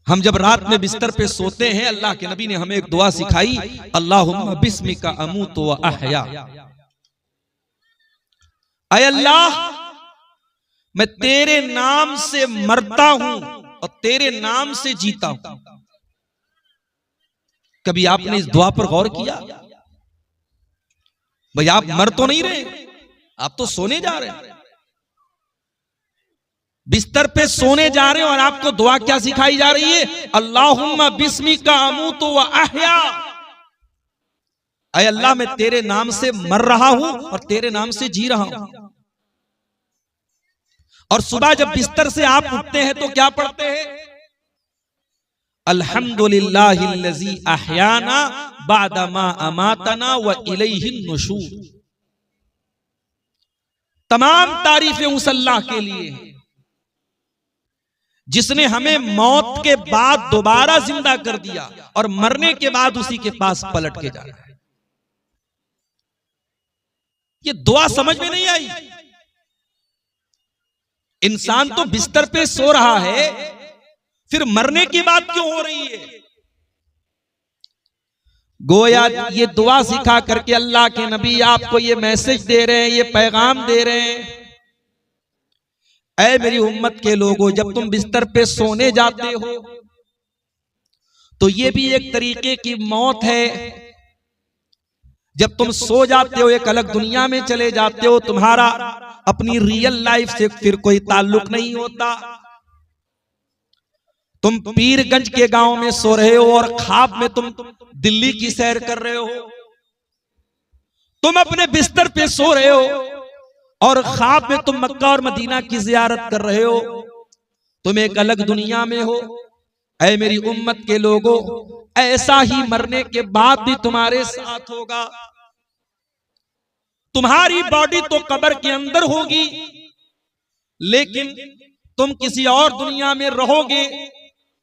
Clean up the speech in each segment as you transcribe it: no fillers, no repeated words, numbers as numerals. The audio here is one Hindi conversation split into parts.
हम जब रात में बिस्तर पे सोते हैं, अल्लाह के नबी ने हमें एक दुआ सिखाई, अल्लाहुम्मा बिस्मिका अमूतु व अहया। ऐ अल्लाह, मैं तेरे नाम से मरता हूं और तेरे नाम से जीता हूं। कभी आपने इस दुआ पर गौर किया? भाई आप मर तो नहीं रहे, आप तो सोने जा रहे हैं, बिस्तर पे सोने जा रहे हो और आपको दुआ क्या सिखाई जा रही है? अल्लाहुम्मा बिस्मिका अमूतु व अहया। ऐ अल्लाह, मैं तेरे नाम से मर रहा हूं और तेरे नाम से जी रहा हूं। और सुबह जब बिस्तर से आप उठते हैं तो क्या पढ़ते हैं? अल्हम्दुलिल्लाहिल्लज़ी अहयाना बादा मा अमातना व इलैहिन नुशूर। तमाम तारीफें उस अल्लाह के लिए हैं जिसने हमें मौत के बाद दोबारा जिंदा कर दिया और मरने के बाद उसी के पास पलट के जाना है। ये दुआ समझ में नहीं आई। इंसान तो बिस्तर पे सो रहा है, फिर मरने की बात क्यों हो रही है? गोया ये दुआ सिखा करके अल्लाह के नबी आपको ये मैसेज दे रहे हैं, ये पैगाम दे रहे हैं, ऐ मेरी उम्मत के लोगों, जब तुम बिस्तर पे सोने जाते हो तो ये भी एक तरीके की मौत है। जब तुम सो जाते हो एक अलग दुनिया में चले जाते हो, तुम्हारा अपनी रियल लाइफ से फिर कोई ताल्लुक नहीं होता। तुम पीरगंज के गांव में सो रहे हो और ख्वाब में तुम दिल्ली की सैर कर रहे हो। तुम अपने बिस्तर पे सो रहे हो और ख्वाब में तुम मक्का और मदीना की जियारत कर रहे हो। तुम एक अलग दुनिया में हो। ऐ मेरी उम्मत के लोगों, ऐसा ही मरने के बाद भी तुम्हारे साथ होगा। तुम्हारी बॉडी तो कब्र के अंदर होगी, लेकिन तुम किसी और दुनिया में रहोगे,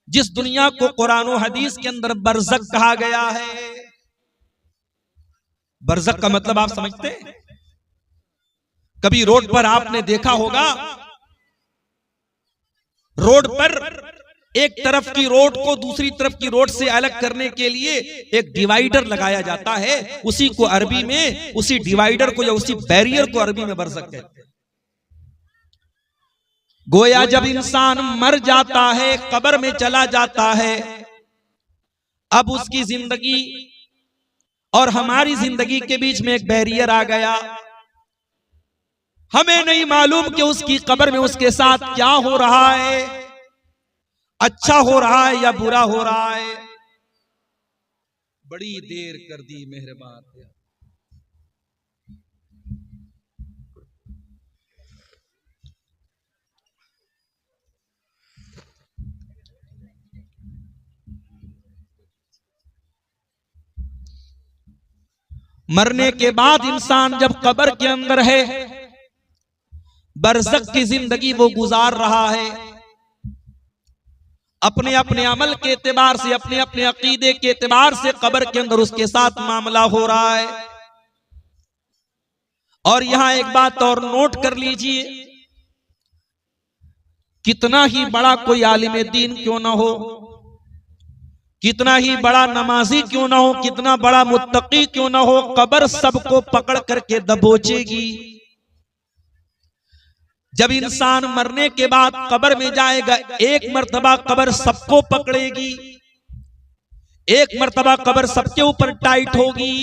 जिस दुनिया को कुरान और हदीस के अंदर बरज़ख कहा गया है। बरज़ख का मतलब आप समझते हैं? कभी रोड पर आपने देखा होगा, रोड पर एक तरफ की रोड को दूसरी तरफ की रोड से अलग करने के लिए एक डिवाइडर लगाया जाता है। उसी को अरबी में, उसी डिवाइडर को या उसी बैरियर को अरबी में बरज़ख कहते हैं। गोया जब इंसान मर जाता है, कब्र में चला जाता है, अब उसकी जिंदगी और हमारी जिंदगी के बीच में एक बैरियर आ गया। हमें नहीं मालूम कि उसकी कब्र में उसके साथ क्या हो रहा है, अच्छा हो रहा है या बुरा हो रहा है। बड़ी देर कर दी मेहरबान। मरने के बाद इंसान जब कब्र के अंदर है, बरज़ख की जिंदगी वो गुजार रहा है। अपने अपने अमल के एतबार से, अपने अपने अकीदे के एतबार से कब्र के अंदर उसके साथ मामला हो रहा है। और यहां एक बात और नोट कर लीजिए, कितना ही बड़ा कोई आलिम दीन क्यों ना हो, कितना ही बड़ा नमाजी क्यों ना हो, कितना बड़ा मुत्तकी क्यों ना हो, कब्र सबको पकड़ करके दबोचेगी। जब इंसान मरने के बाद कब्र में जाएगा, एक मर्तबा कब्र सबको पकड़ेगी, एक मर्तबा कब्र सबके ऊपर टाइट होगी।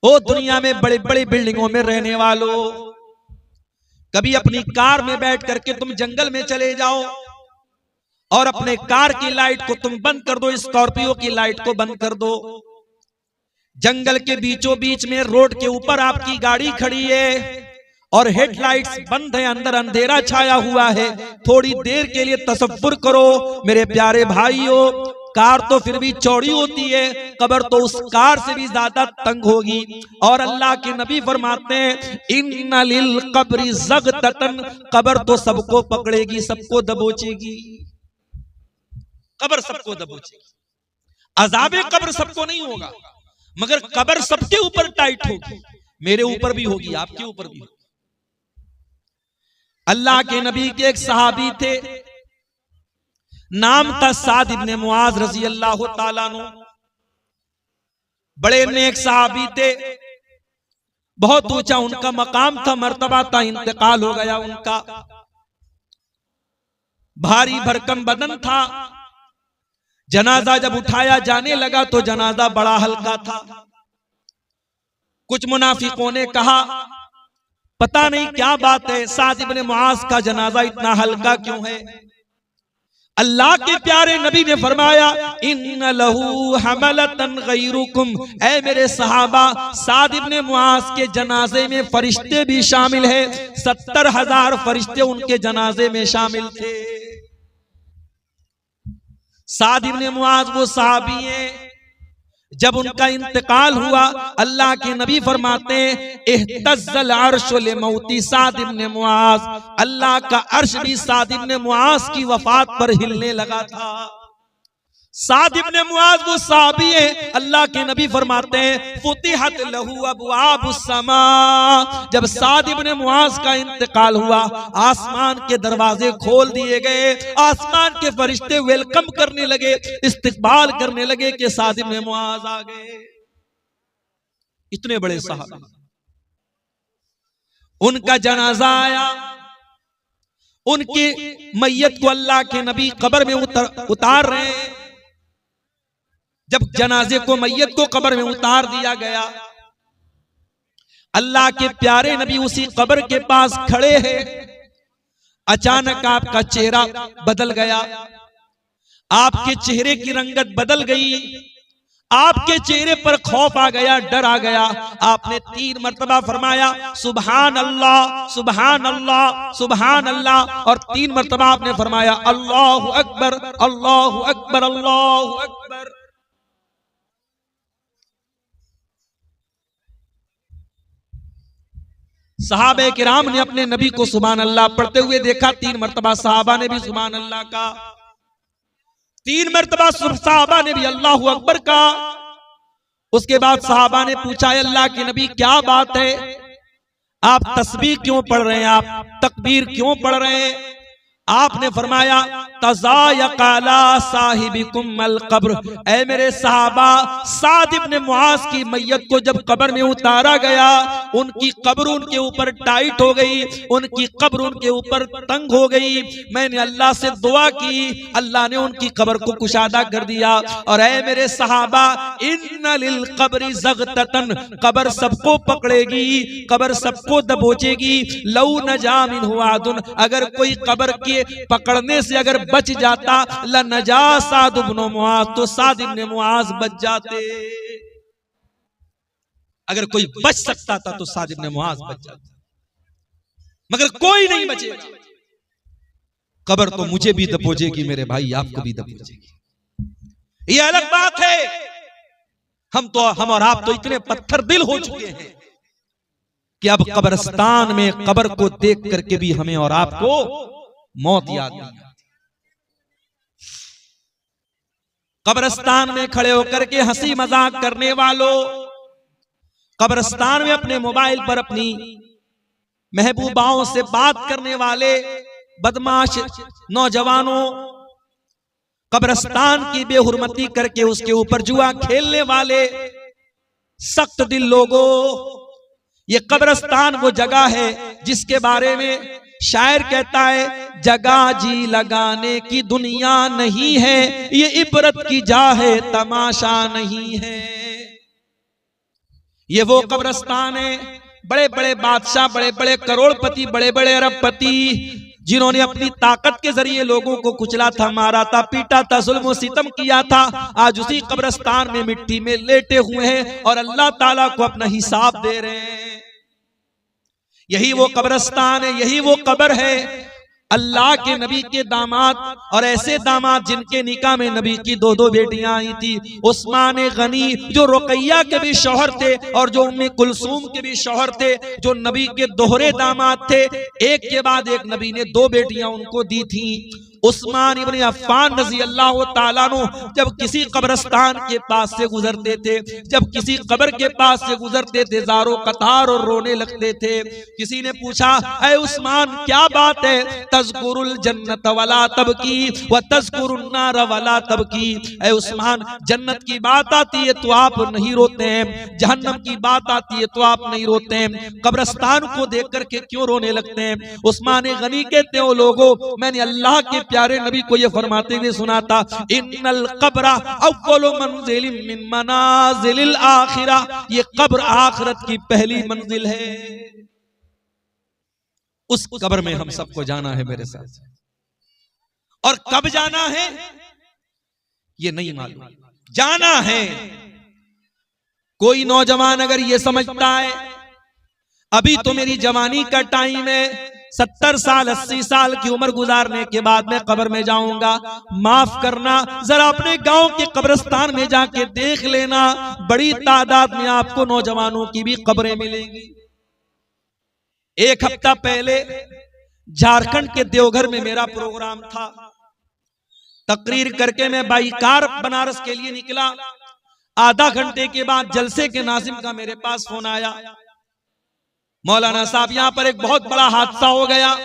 ओ दुनिया में बड़े बड़े बिल्डिंगों में रहने वालों, कभी अपनी कार में बैठ करके तुम जंगल में चले जाओ और अपने कार की लाइट को तुम बंद कर दो, स्कॉर्पियो की लाइट को बंद कर दो। जंगल के बीचों बीच में रोड के ऊपर आपकी गाड़ी खड़ी है और हेडलाइट्स बंद है, अंदर अंधेरा छाया हुआ है। थोड़ी देर के लिए तसव्वुर करो मेरे प्यारे भाइयों, कार तो फिर भी चौड़ी होती है, कब्र तो उस कार से भी ज्यादा तंग होगी। और अल्लाह के नबी फरमाते हैं, इन्ना लिल कब्रि ज़ग़तन, कब्र तो सबको पकड़ेगी, सबको दबोचेगी। कब्र सबको दबोचेगी। अज़ाबे कब्र सबको नहीं होगा, मगर कब्र सबके ऊपर टाइट होगी। मेरे ऊपर भी होगी, आपके ऊपर भी होगी। अल्लाह के नबी के एक सहाबी थे, नाम था साद इब्ने मुआज रजी अल्लाह ताला अन्हु। बड़े नेक सहाबी थे, बहुत ऊंचा उनका मकाम था, मर्तबा था, इंतकाल हो गया उनका। भारी भरकम बदन था। जनाजा जब उठाया जाने लगा तो जनाजा बड़ा हल्का था। कुछ मुनाफिकों ने कहा पता नहीं क्या बात है, साद इब्ने मुआज का जनाजा इतना हल्का क्यों है। अल्लाह के प्यारे नबी ने फरमाया इन्न लहू हमलतन गैरुकुम, ऐ मेरे सहाबा, साद इब्ने मुआज के जनाजे में फरिश्ते भी शामिल है। 70,000 फरिश्ते उनके जनाजे में शामिल थे। साद इब्ने मुआज वो सहाबी हैं, जब उनका इंतकाल हुआ अल्लाह के नबी फरमाते हैं इhtazzal अर्श लिमौती साद इब्ने मुआज, अल्लाह का अर्श भी साद इब्ने मुआज की वफात पर हिलने लगा था। साद इब्ने मुआज वो सहाबी है, अल्लाह के नबी फरमाते हैं फुतिहत लहू अबवाबुस समा, जब साद इब्ने मुआज का इंतकाल हुआ आसमान के दरवाजे खोल दिए गए। आसमान के फरिश्ते वेलकम करने लगे, इस्तकबाल करने लगे कि साद इब्ने मुआज आ गए। इतने बड़े सहाबी, उनका जनाजा आया, उनकी मैयत को अल्लाह के नबी कब्र में उतार रहे हैं। जब जनाजे को, मैयत को कब्र में उतार दिया गया, अल्लाह के प्यारे नबी उसी कब्र के पास खड़े हैं। अचानक आपका चेहरा बदल गया, आपके चेहरे की रंगत बदल गई, आपके चेहरे पर खौफ आ गया, डर आ गया। आपने 3 मर्तबा फरमाया सुभान अल्लाह, सुभान अल्लाह, सुभान अल्लाह, और 3 मर्तबा आपने फरमाया अल्लाहु अकबर, अल्लाहु अकबर, अल्लाहु अकबर। सहाबे किराम ने अपने नबी को सुभान अल्लाह पढ़ते हुए देखा। 3 मर्तबा सहाबा ने भी सुभान अल्लाह का, 3 मर्तबा सहाबा ने भी अल्लाहु अकबर का। उसके बाद सहाबा ने पूछा अल्लाह के नबी क्या बात है, आप तस्बीह क्यों पढ़ रहे हैं, आप तकबीर क्यों पढ़ रहे हैं। आपने फरमाया तज़ायक़ला साहिबिकुम अल कब्र, ऐ मेरे सहाबा, साद इब्ने मुआज की मैयत को जब कब्र में उतारा गया, उनकी कब्र उनके ऊपर टाइट हो गई, उनकी कब्र उनके ऊपर तंग हो गई। मैंने अल्लाह से दुआ की, अल्लाह ने उनकी कब्र को कुशादा कर दिया। और ऐ मेरे सहाबा, इन्ना लिल कब्रि ज़ग़ततन, कब्र सबको पकड़ेगी, कब्र सबको दबोचेगी। लौ नजा मिन्हु आदुन, अगर कोई कब्र के पकड़ने से अगर बच जाता, लनजा साद इब्ने मुआज, तो साद इब्ने मुआज बच जाते। अगर कोई बच सकता था तो साद इब्ने मुआज बच जाता, मगर कोई नहीं बचेगा। कब्र तो मुझे भी दबोचेगी मेरे भाई, आपको भी दबोचेगी। ये अलग बात है। हम और आप तो इतने पत्थर दिल हो चुके हैं कि अब कब्रिस्तान में कब्र को देख करके भी हमें और आपको मौत याद नहीं आती। कब्रिस्तान में खड़े होकर के हंसी मजाक करने वालों, कब्रिस्तान में अपने मोबाइल पर अपनी महबूबाओं से बात करने वाले बदमाश नौजवानों, कब्रिस्तान की बेहुरमती करके उसके ऊपर जुआ खेलने वाले सख्त दिल लोगों, ये कब्रिस्तान वो जगह है जिसके बारे में शायर कहता है जगह जी लगाने की दुनिया नहीं है, ये इबरत की जा है तमाशा नहीं है। ये वो कब्रिस्तान है, बड़े बड़े बादशाह, बड़े बड़े करोड़पति, बड़े बड़े अरबपति, जिन्होंने अपनी ताकत के जरिए लोगों को कुचला था, मारा था, पीटा था, जुल्म सितम किया था, आज उसी कब्रिस्तान में मिट्टी में लेटे हुए हैं और अल्लाह ताला को अपना हिसाब दे रहे हैं। यही वो कब्रिस्तान है, यही वो कब्र है। अल्लाह के नबी के दामाद, और ऐसे दामाद जिनके निकाह में नबी की 2 बेटियां आई थी। उस्मान गनी जो रुकैया के भी शौहर थे और जो उम्मे कुलसूम के भी शौहर थे, जो नबी के दोहरे दामाद थे, एक के बाद एक नबी ने 2 बेटियां उनको दी थी। उस्मान इब्न अफ़्फ़ान रज़ी अल्लाह ताला अन्हु जब किसी कब्रिस्तान के पास से गुजरते थे, जब किसी कब्र के पास से गुजरते थे, ज़ारो कतार और रोने लगते थे। किसी ने पूछा, ऐ उस्मान क्या बात है? तज़कुरुल जन्नत वला तबकी व तज़कुरुन नार वला तबकी। ऐ उस्मान, जन्नत की बात आती है तो आप नहीं रोते हैं, जहन्नम की बात आती है तो आप नहीं रोते हैं, कब्रिस्तान को देख करके क्यों रोने लगते हैं? उस्मान गनी कहते हो, लोगों मैंने अल्लाह के प्यारे नबी को ये फरमाते हुए सुना था, इन्नल कब्र अव्वलु मंजिलिन मिन मनाजिलिल आखिरा, ये कब्र आखिरत की पहली मंजिल है। उस कब्र में हम सबको जाना है मेरे साथ, और कब जाना है ये नहीं मालूम, जाना है। कोई नौजवान अगर ये समझता है अभी तो मेरी जवानी का टाइम है, 70 साल 80 साल की उम्र गुजारने के बाद मैं कब्र में जाऊंगा, माफ करना, जरा अपने गांव के कब्रिस्तान में जाके देख लेना, बड़ी तादाद में आपको नौजवानों की भी कब्रें मिलेंगी। एक हफ्ता पहले झारखंड के देवघर में मेरा प्रोग्राम था, तकरीर करके मैं बाई कार बनारस के लिए निकला। आधा घंटे के बाद जलसे के नाज़िम का मेरे पास फोन आया, मौलाना साहब यहां पर एक बहुत बड़ा हादसा हो गया।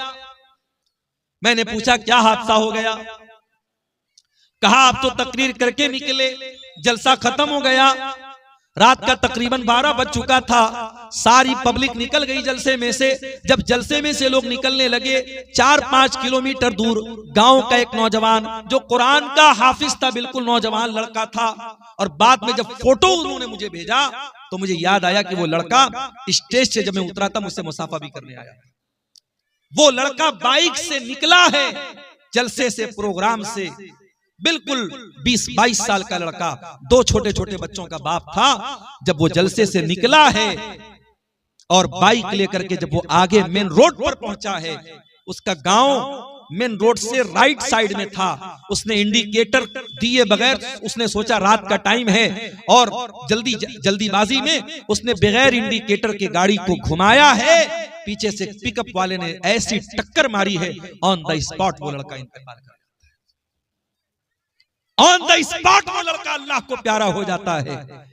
मैंने पूछा क्या हादसा हो गया? कहा आप तो तकरीर करके निकले, जलसा खत्म हो गया, रात का तकरीबन 12 बज चुका था, सारी पब्लिक निकल गई जलसे में से। जब जलसे में से लोग निकलने लगे, 4-5 किलोमीटर दूर गांव का एक नौजवान जो कुरान का हाफिज था, बिल्कुल नौजवान लड़का था, और बाद में जब फोटो उन्होंने मुझे भेजा तो मुझे याद आया कि वो लड़का स्टेज से जब मैं उतरा था मुझसे मुसाफा भी करने आया। वो लड़का बाइक से निकला है जलसे से, प्रोग्राम से, बिल्कुल 20-22 साल का लड़का, 2 छोटे छोटे बच्चों का बाप था। जब वो जलसे से निकला है और बाइक लेकर के जब वो आगे मेन रोड पर पहुंचा है, उसका गांव मेन रोड से राइट साइड में था, उसने इंडिकेटर दिए बगैर, उसने सोचा रात का टाइम है और जल्दीबाजी में उसने बगैर इंडिकेटर के गाड़ी को घुमाया है। पीछे से पिकअप वाले ने ऐसी टक्कर मारी है, ऑन द स्पॉट वो लड़का इंतकाल कर, ऑन द स्पॉट वो लड़का अल्लाह को प्यारा हो जाता है।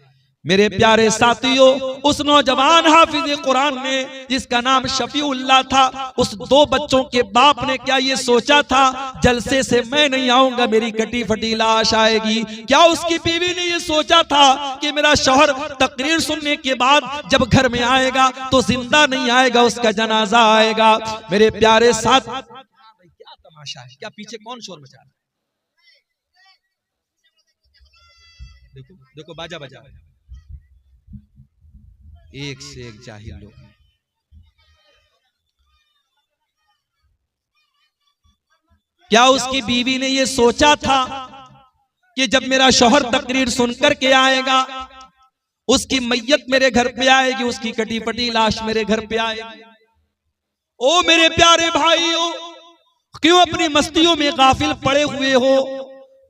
मेरे प्यारे साथियों, उस नौजवान हाफिज कुरान ने जिसका नाम शफीउल्लाह था, उस 2 बच्चों के बाप ने क्या ये सोचा था जलसे से मैं नहीं आऊंगा, मेरी कटी फटी लाश आएगी? क्या उसकी बीवी ने ये सोचा था कि मेरा शौहर तकरीर सुनने के बाद जब घर में आएगा तो जिंदा नहीं आएगा, उसका जनाजा आएगा? मेरे प्यारे साथ, क्या तमाशा है, क्या पीछे कौन शोर मचा रहा है? देखो देखो, बाजा बजा, एक से एक जाहिल लोग। क्या उसकी बीवी ने यह सोचा था कि जब मेरा शौहर तकरीर सुनकर के आएगा, उसकी मैयत मेरे घर पे आएगी, उसकी कटी फटी लाश मेरे घर पे आएगी? ओ मेरे प्यारे भाइयों, क्यों अपनी मस्तियों में गाफिल पड़े हुए हो?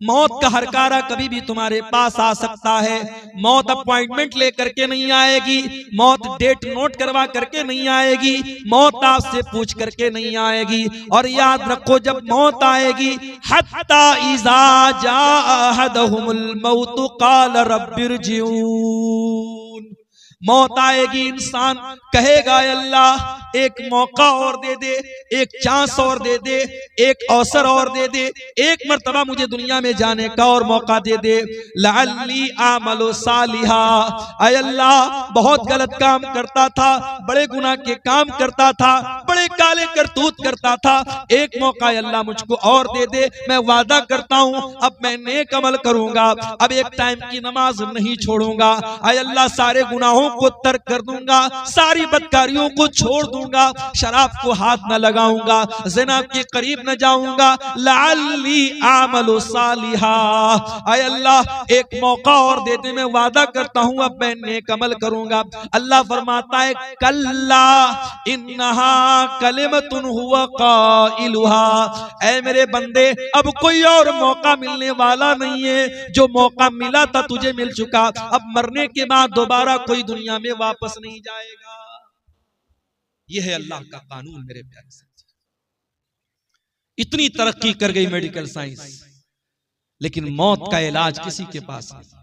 मौत का हरकारा कभी भी तुम्हारे पास आ सकता है। मौत अपॉइंटमेंट लेकर के नहीं आएगी, मौत डेट नोट करवा करके नहीं आएगी, मौत आपसे पूछ करके नहीं आएगी। और याद रखो, जब मौत आएगी, हत्ता इज़ा जाअ अहदहुमुल मौत क़ाल रब्बिरजिऊन, मौत आएगी, इंसान कहेगा अल्लाह एक मौका और दे दे, एक चांस और दे दे, एक अवसर और दे दे, एक मर्तबा मुझे दुनिया में जाने का और मौका दे दे। लअल्ली आमलु सालिहा, ऐ अल्लाह बहुत गलत काम करता था, बड़े गुनाह के काम करता था, बड़े काले करतूत करता था, एक मौका अल्लाह मुझको और दे दे, मैं वादा करता हूं अब मैं नेक अमल करूंगा, अब एक टाइम की नमाज नहीं छोड़ूंगा, ऐ अल्लाह सारे गुनाहों को तर्क कर दूंगा, सारी बदकारियों को छोड़ दूंगा, शराब को हाथ न लगाऊंगा, ज़िना के करीब न जाऊंगा, लअल्ली आमलु सालिहा, ऐ अल्लाह एक मौका और दे दे, मैं वादा करता हूं अब मैं नेक अमल करूंगा। अल्लाह फरमाता है कल्ला इन्नहा कलिमतुन हुवा काइलुहा, ऐ मेरे बंदे अब कोई और मौका मिलने वाला नहीं है, जो मौका मिला था तुझे मिल चुका, अब मरने के बाद दोबारा कोई दुनिया में वापस नहीं जाएगा। यह है अल्लाह का कानून मेरे प्यारे साथी। इतनी तरक्की कर गई मेडिकल साइंस, लेकिन मौत का इलाज किसी के पास नहीं।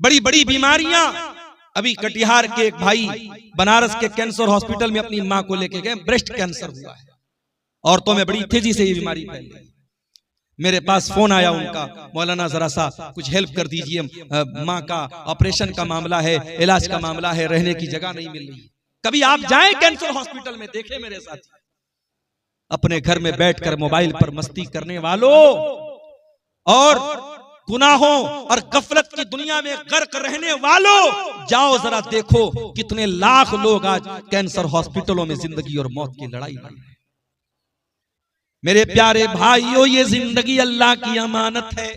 बड़ी बड़ी बीमारियां, अभी कटिहार के एक भाई बनारस के कैंसर हॉस्पिटल में अपनी मां को लेके गए, ब्रेस्ट कैंसर हुआ है, औरतों में बड़ी तेजी से ये बीमारी फैल गई। मेरे पास फोन आया उनका, मौलाना जरा सा कुछ हेल्प कर दीजिए, माँ का ऑपरेशन का मामला है, इलाज का मामला है, रहने की जगह नहीं मिल रही। कभी आप जाएं कैंसर हॉस्पिटल में, देखें मेरे साथ, अपने घर में बैठकर मोबाइल पर मस्ती करने वालों और गुनाहों और गफलत की दुनिया में गर्क रहने वालों, जाओ जरा देखो कितने लाख लोग आज कैंसर हॉस्पिटलों में जिंदगी और मौत की लड़ाई लड़ रहे हैं। मेरे प्यारे भाइयों, ये जिंदगी अल्लाह की अमानत है,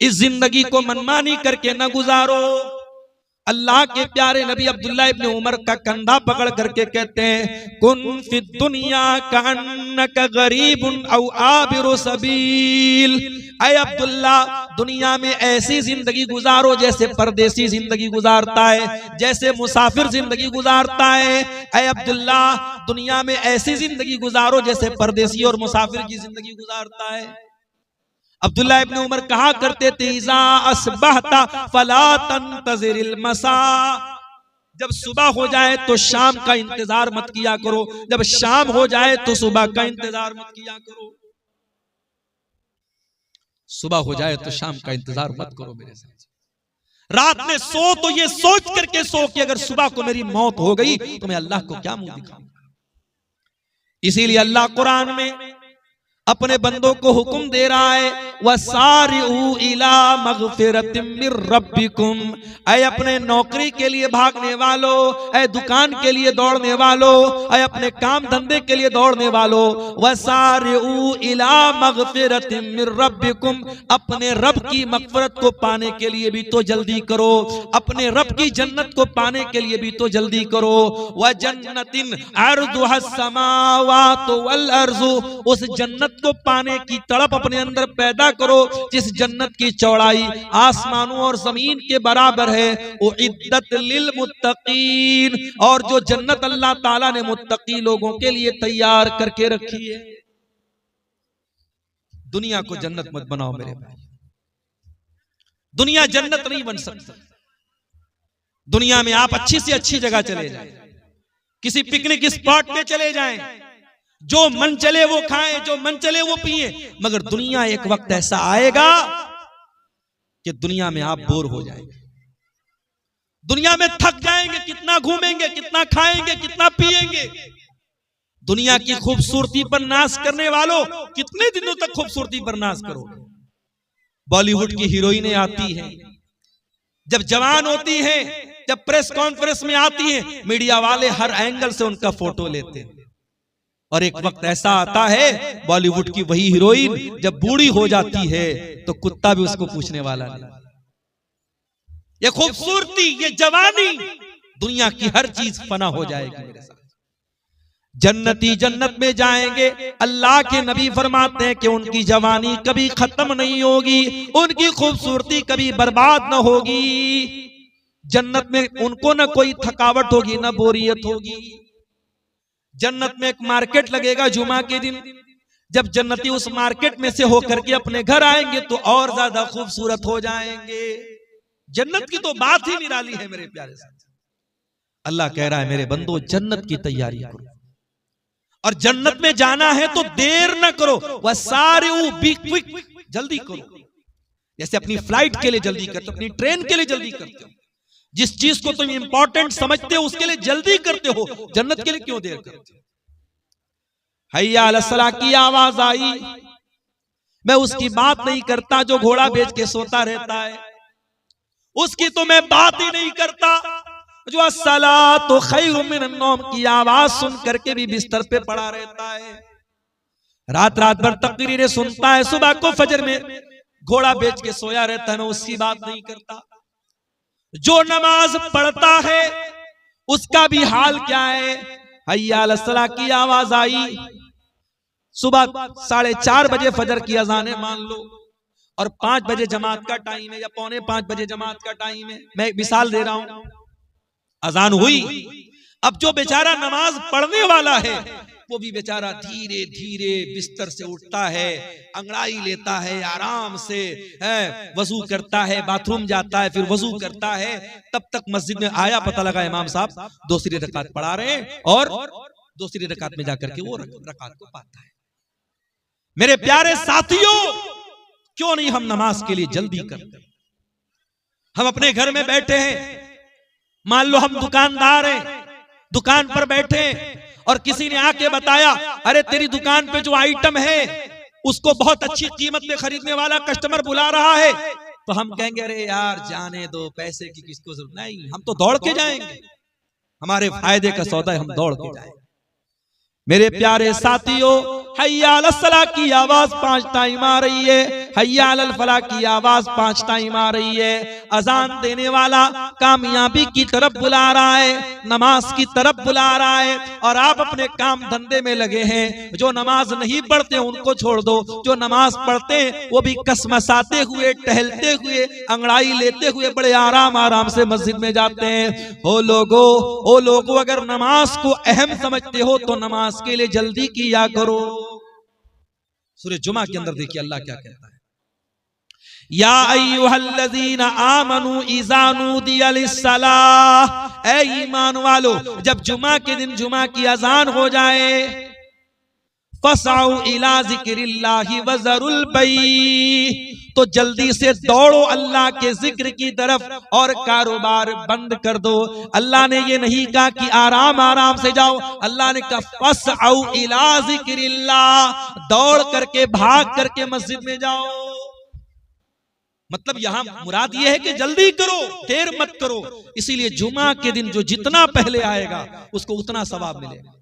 इस जिंदगी को मनमानी करके न गुजारो। अल्लाह के प्यारे नबी अब्दुल्ला इब्न उमर का कंधा पकड़ करके कहते हैं, कुन फि दुनिया कअन्नका गरीबुन औ आबिरु सबील। ऐ अब्दुल्ला, दुनिया में ऐसी जिंदगी गुजारो जैसे परदेसी जिंदगी गुजारता है, जैसे मुसाफिर जिंदगी गुजारता है। ऐ अब्दुल्ला, दुनिया में ऐसी जिंदगी गुजारो जैसे परदेसी और मुसाफिर की जिंदगी गुजारता है। अब्दुल्ला इब्न उमर कहा करते थे, इज़ा अस्बहता फला तंतज़िरिल मसा, जब सुबह हो जाए तो शाम का इंतजार मत किया करो, जब शाम हो जाए तो सुबह का इंतजार मत किया करो। सुबह हो जाए तो शाम का इंतजार मत करो मेरे साथ। रात में सो तो ये सोच करके सो कि अगर सुबह को मेरी मौत हो गई तो मैं अल्लाह को क्या मुंह दिखाऊंगा। इसीलिए अल्लाह कुरान में अपने बंदों को हुक्म दे रहा है, वसारिऊ इला मगफिरतिम मिर रब्बिकुम। ऐ अपने नौकरी के लिए भागने वालों, ऐ दुकान के लिए दौड़ने वालों, ऐ अपने काम धंधे के लिए दौड़ने वालों, वसारिऊ इला मगफिरतिम मिर रब्बिकुम, अपने रब की मगफिरत को पाने के लिए भी तो जल्दी करो, अपने रब की जन्नत को पाने के लिए भी तो जल्दी करो। व जन्नतिन अर्दुहस समावातु वल अर्ज़ु, उस जन्नत को पाने की तड़प अपने अंदर पैदा करो जिस जन्नत की चौड़ाई आसमानों और जमीन के बराबर है। उइद्दत लिल मुत्तकीन, और जो जन्नत अल्लाह ताला ने मुत्तकी लोगों के लिए तैयार करके रखी है। दुनिया को जन्नत मत बनाओ मेरे भाई, दुनिया जन्नत नहीं बन सकती। दुनिया में आप अच्छी से अच्छी जगह चले जाएं, किसी पिकनिक स्पॉट पे चले जाएं, जो मन चले वो खाएं, जो मन चले वो पिए, मगर दुनिया एक वक्त ऐसा आएगा कि दुनिया में आप बोर हो जाएंगे, दुनिया में थक जाएंगे। कितना घूमेंगे, कितना खाएंगे, कितना पिएंगे। दुनिया की खूबसूरती पर नाश करने वालों, कितने दिनों तक खूबसूरती पर नाश करोगे। बॉलीवुड की हीरोइनें आती हैं, जब जवान होती हैं, जब प्रेस कॉन्फ्रेंस में आती हैं, मीडिया वाले हर एंगल से उनका फोटो लेते हैं। और एक वक्त ऐसा आता है, बॉलीवुड की वही हीरोइन जब बूढ़ी हो जाती है तो कुत्ता भी उसको पूछने वाला नहीं। ये खूबसूरती, ये जवानी, दुनिया की हर चीज फना हो जाएगी मेरे साथ। जन्नती जन्नत में जाएंगे, अल्लाह के नबी फरमाते हैं कि उनकी जवानी कभी खत्म नहीं होगी, उनकी खूबसूरती कभी बर्बाद न होगी। जन्नत में उनको न कोई थकावट होगी, न बोरियत होगी। जन्नत में एक मार्केट लगेगा जुमा के दिन, जब जन्नती उस मार्केट में से होकर के अपने घर आएंगे तो और ज्यादा खूबसूरत हो जाएंगे। जन्नत की तो बात ही निराली है मेरे प्यारे साथी। अल्लाह कह रहा है, मेरे बंदो जन्नत की तैयारी करो, और जन्नत में जाना है तो देर न करो, वसारिऊ बी क्विक, जल्दी करो। जैसे अपनी फ्लाइट के लिए जल्दी करते हो, अपनी ट्रेन के लिए जल्दी करते हो, जिस चीज को तुम इंपॉर्टेंट समझते हो उसके लिए जल्दी करते हो, जन्नत के लिए क्यों देर करते हो। हैया अला सलाह की आवाज आई, मैं उसकी बात नहीं करता जो घोड़ा बेच के सोता रहता है, उसकी तो मैं बात ही नहीं करता जो अस्सलातु खैरुम मिनन नौम की आवाज सुन करके भी बिस्तर पे पड़ा रहता है, रात रात भर तकरीरें सुनता है, सुबह को फजर में घोड़ा बेच के सोया रहता है, मैं उसकी बात नहीं करता। जो नमाज पढ़ता है उसका भी हाल क्या है। हैया अला सलाह की आवाज आई, सुबह 4:30 बजे फजर की अजान है मान लो, और 5 बजे जमात का टाइम है या 4:45 बजे जमात का टाइम है, मैं एक मिसाल दे रहा हूं। अजान हुई, अब जो बेचारा नमाज पढ़ने वाला है वो भी बेचारा धीरे धीरे बिस्तर से उठता है, अंगड़ाई लेता है, आराम से वजू करता है, बाथरूम जाता है, फिर वजू करता है। तब तक मस्जिद में आया, पता लगा इमाम साहब दूसरी रकात पढ़ा रहे हैं और दूसरी रकात में जाकर के वो रकात को पाता है। मेरे प्यारे साथियों, क्यों नहीं हम नमाज के लिए जल्दी करते? हम अपने घर में बैठे हैं, मान लो हम दुकानदार हैं, दुकान पर बैठे और किसी ने आके बताया, अरे तेरी दुकान पे जो आइटम है उसको बहुत अच्छी कीमत में खरीदने वाला कस्टमर बुला रहा है, तो हम कहेंगे अरे यार जाने दो, पैसे की किसको जरूरत नहीं, हम तो दौड़ के जाएंगे, हमारे फायदे का सौदा है, हम दौड़ के जाएंगे। मेरे प्यारे साथियों, हय्या अलल सलाह की आवाज 5 टाइम आ रही है, हय्या अलल फलाह की आवाज 5 टाइम आ रही है। अजान देने वाला कामयाबी की तरफ बुला रहा है, नमाज की तरफ बुला रहा है, और आप अपने काम धंधे में लगे हैं। जो नमाज नहीं पढ़ते उनको छोड़ दो, जो नमाज पढ़ते हैं वो भी कसमसाते हुए, टहलते हुए, अंगड़ाई लेते हुए बड़े आराम आराम से मस्जिद में जाते हैं। ओ लोगो, अगर नमाज को अहम समझते हो तो नमाज के लिए जल्दी किया करो। सूरह जुमा के अंदर देखिए अल्लाह क्या कहता है, या अय्युहल्लज़ीना आमनू इज़ा नूदिया लिस्सलाह, ऐ ईमान वालो, जब जुमा के दिन जुमा की अजान हो जाए, फसअू इला ज़िक्रिल्लाहि वज़रुल बैअ, तो जल्दी से दौड़ो अल्लाह के जिक्र की तरफ और कारोबार बंद कर दो। अल्लाह ने ये नहीं कहा कि आराम आराम से जाओ, अल्लाह ने कहा फसअू इला ज़िक्रिल्लाह, दौड़ करके भाग करके मस्जिद में जाओ। मतलब यहां मुराद ये है कि जल्दी करो, देर मत करो। इसीलिए जुमा के दिन जो जितना पहले आएगा उसको उतना सवाब मिलेगा।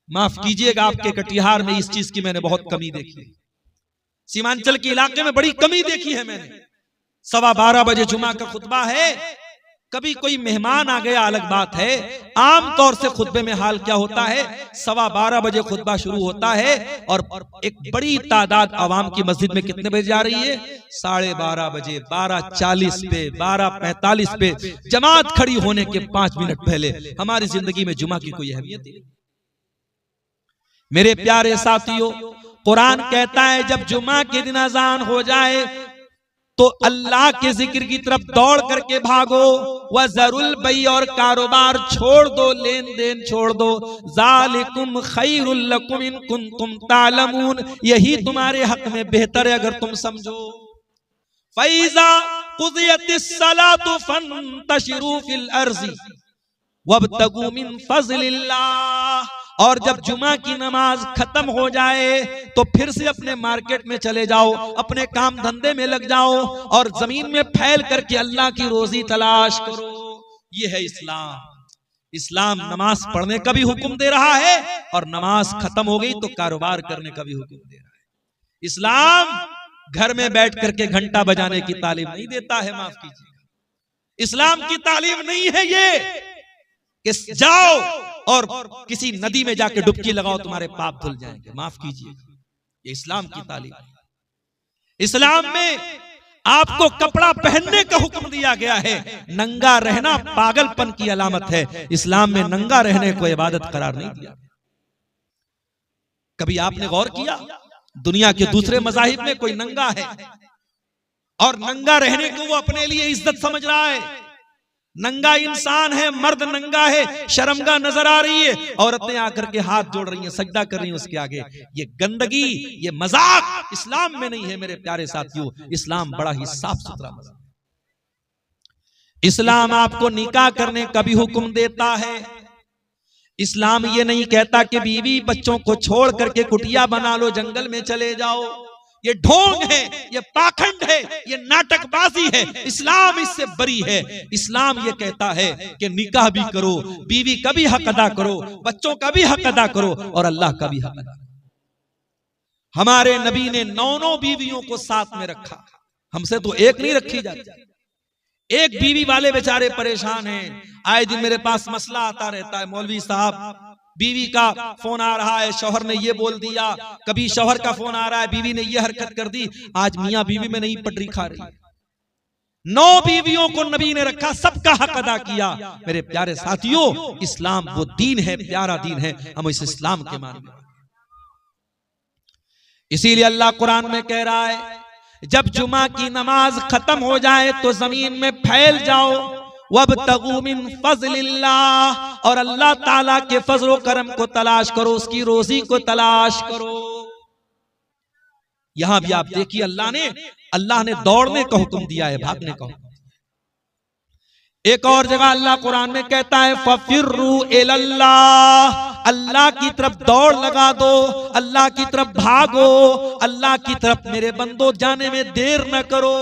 माफ कीजिएगा, आपके कटिहार में इस चीज की मैंने बहुत कमी देखी, सीमांचल के इलाके में बड़ी कमी देखी है मैंने। 12:15 बजे जुमा का खुतबा है, कभी कोई मेहमान आ गया अलग बात है, आमतौर से खुतबे में हाल क्या होता है, 12:15 बजे खुतबा शुरू होता है और एक बड़ी तादाद आवाम की मस्जिद में कितने बजे जा रही है, 12:30 बजे, 12:40 पे, 12:45 पे, जमात खड़ी होने के 5 मिनट पहले। हमारी जिंदगी में जुमा की कोई अहमियत नहीं। मेरे प्यारे साथियों, कुरान कहता है जब जुमा के दिन अजान हो जाए तो अल्लाह के जिक्र की तरफ दौड़ करके भागो, वज़रुल बैअ, और कारोबार छोड़ दो, लेन देन छोड़ दो। ज़ालिकुम खैरुल लकुम इन कुंतुम तालमून, यही तुम्हारे हक में बेहतर है अगर तुम समझो। फ़ैज़ा क़ुज़ियतिस सलातु फंतशिरू फिल अर्ज़ि वब्तगू मिन फ़ज़लिल्लाह, और जब जुमा की नमाज खत्म हो जाए तो फिर से अपने मार्केट में चले जाओ, अपने काम धंधे में लग जाओ और जमीन में फैल करके अल्लाह की रोजी तलाश करो। ये है इस्लाम। इस्लाम नमाज पढ़ने का भी हुक्म दे रहा है और नमाज खत्म हो गई तो कारोबार करने का भी हुक्म दे रहा है। इस्लाम घर में बैठ करके घंटा बजाने की तालीम नहीं देता है, माफ कीजिएगा, इस्लाम की तालीम नहीं है ये कि जाओ और किसी नदी में जाके डुबकी लगाओ तुम्हारे पाप धुल जाएंगे। माफ कीजिए, ये इस्लाम की तालीम है। इस्लाम में आपको कपड़ा पहनने का हुक्म दिया गया है। नंगा रहना पागलपन की अलामत है। इस्लाम में नंगा रहने को इबादत करार नहीं दिया। कभी आपने गौर किया, दुनिया के दूसरे मज़ाहिब में कोई नंगा है और नंगा रहने को वो अपने लिए इज्जत समझ रहा है। नंगा इंसान है, मर्द नंगा है, शर्मगा नजर आ रही है, औरतें आकर के हाथ जोड़ रही हैं, सजदा कर रही हैं उसके आगे। ये गंदगी, ये मजाक इस्लाम में नहीं है मेरे प्यारे साथियों। इस्लाम बड़ा ही साफ सुथरा मजाक। इस्लाम आपको निकाह करने का भी हुक्म देता है। इस्लाम ये नहीं कहता कि बीवी बच्चों को छोड़ करके कुटिया बना लो, जंगल में चले जाओ। ये ढोंग है, ये पाखंड है, ये नाटकबाजी है। इस्लाम इससे बरी है। इस्लाम ये कहता है कि निकाह भी करो, बीवी का भी हक अदा करो, बच्चों का भी हक अदा करो और अल्लाह का भी हक अदा करो। हमारे नबी ने 9 बीवियों को साथ में रखा, हमसे तो एक नहीं रखी जाती। एक बीवी वाले बेचारे परेशान हैं, आए दिन मेरे पास मसला आता रहता है, मौलवी साहब बीवी का फोन आ रहा है, शौहर ने ये बोल दिया, कभी शौहर का फोन आ रहा है, बीवी ने ये हरकत कर दी, आज मियां बीवी में नहीं पटरी खा रही। 9 बीवियों को नबी ने रखा, सबका हक अदा किया। मेरे प्यारे साथियों, इस्लाम वो दीन है, प्यारा दीन है, हम इस इस्लाम के मानने इसीलिए अल्लाह कुरान में कह रहा है, जब जुमा की नमाज खत्म हो जाए तो जमीन में फैल जाओ, वब्तगू मिन फज़लिल्लाह, और अल्लाह ताला के फजल करम को तलाश करो, उसकी रोजी को तलाश करो। यहां भी आप देखिए अल्लाह ने दौड़ने का हुक्म दिया है, भागने का हुक्म। एक और जगह अल्लाह कुरान में कहता है, फफिर्रू इलल्लाह, अल्लाह की तरफ दौड़ लगा दो, अल्लाह की तरफ भागो, अल्लाह की तरफ मेरे बंदो जाने में देर न करो।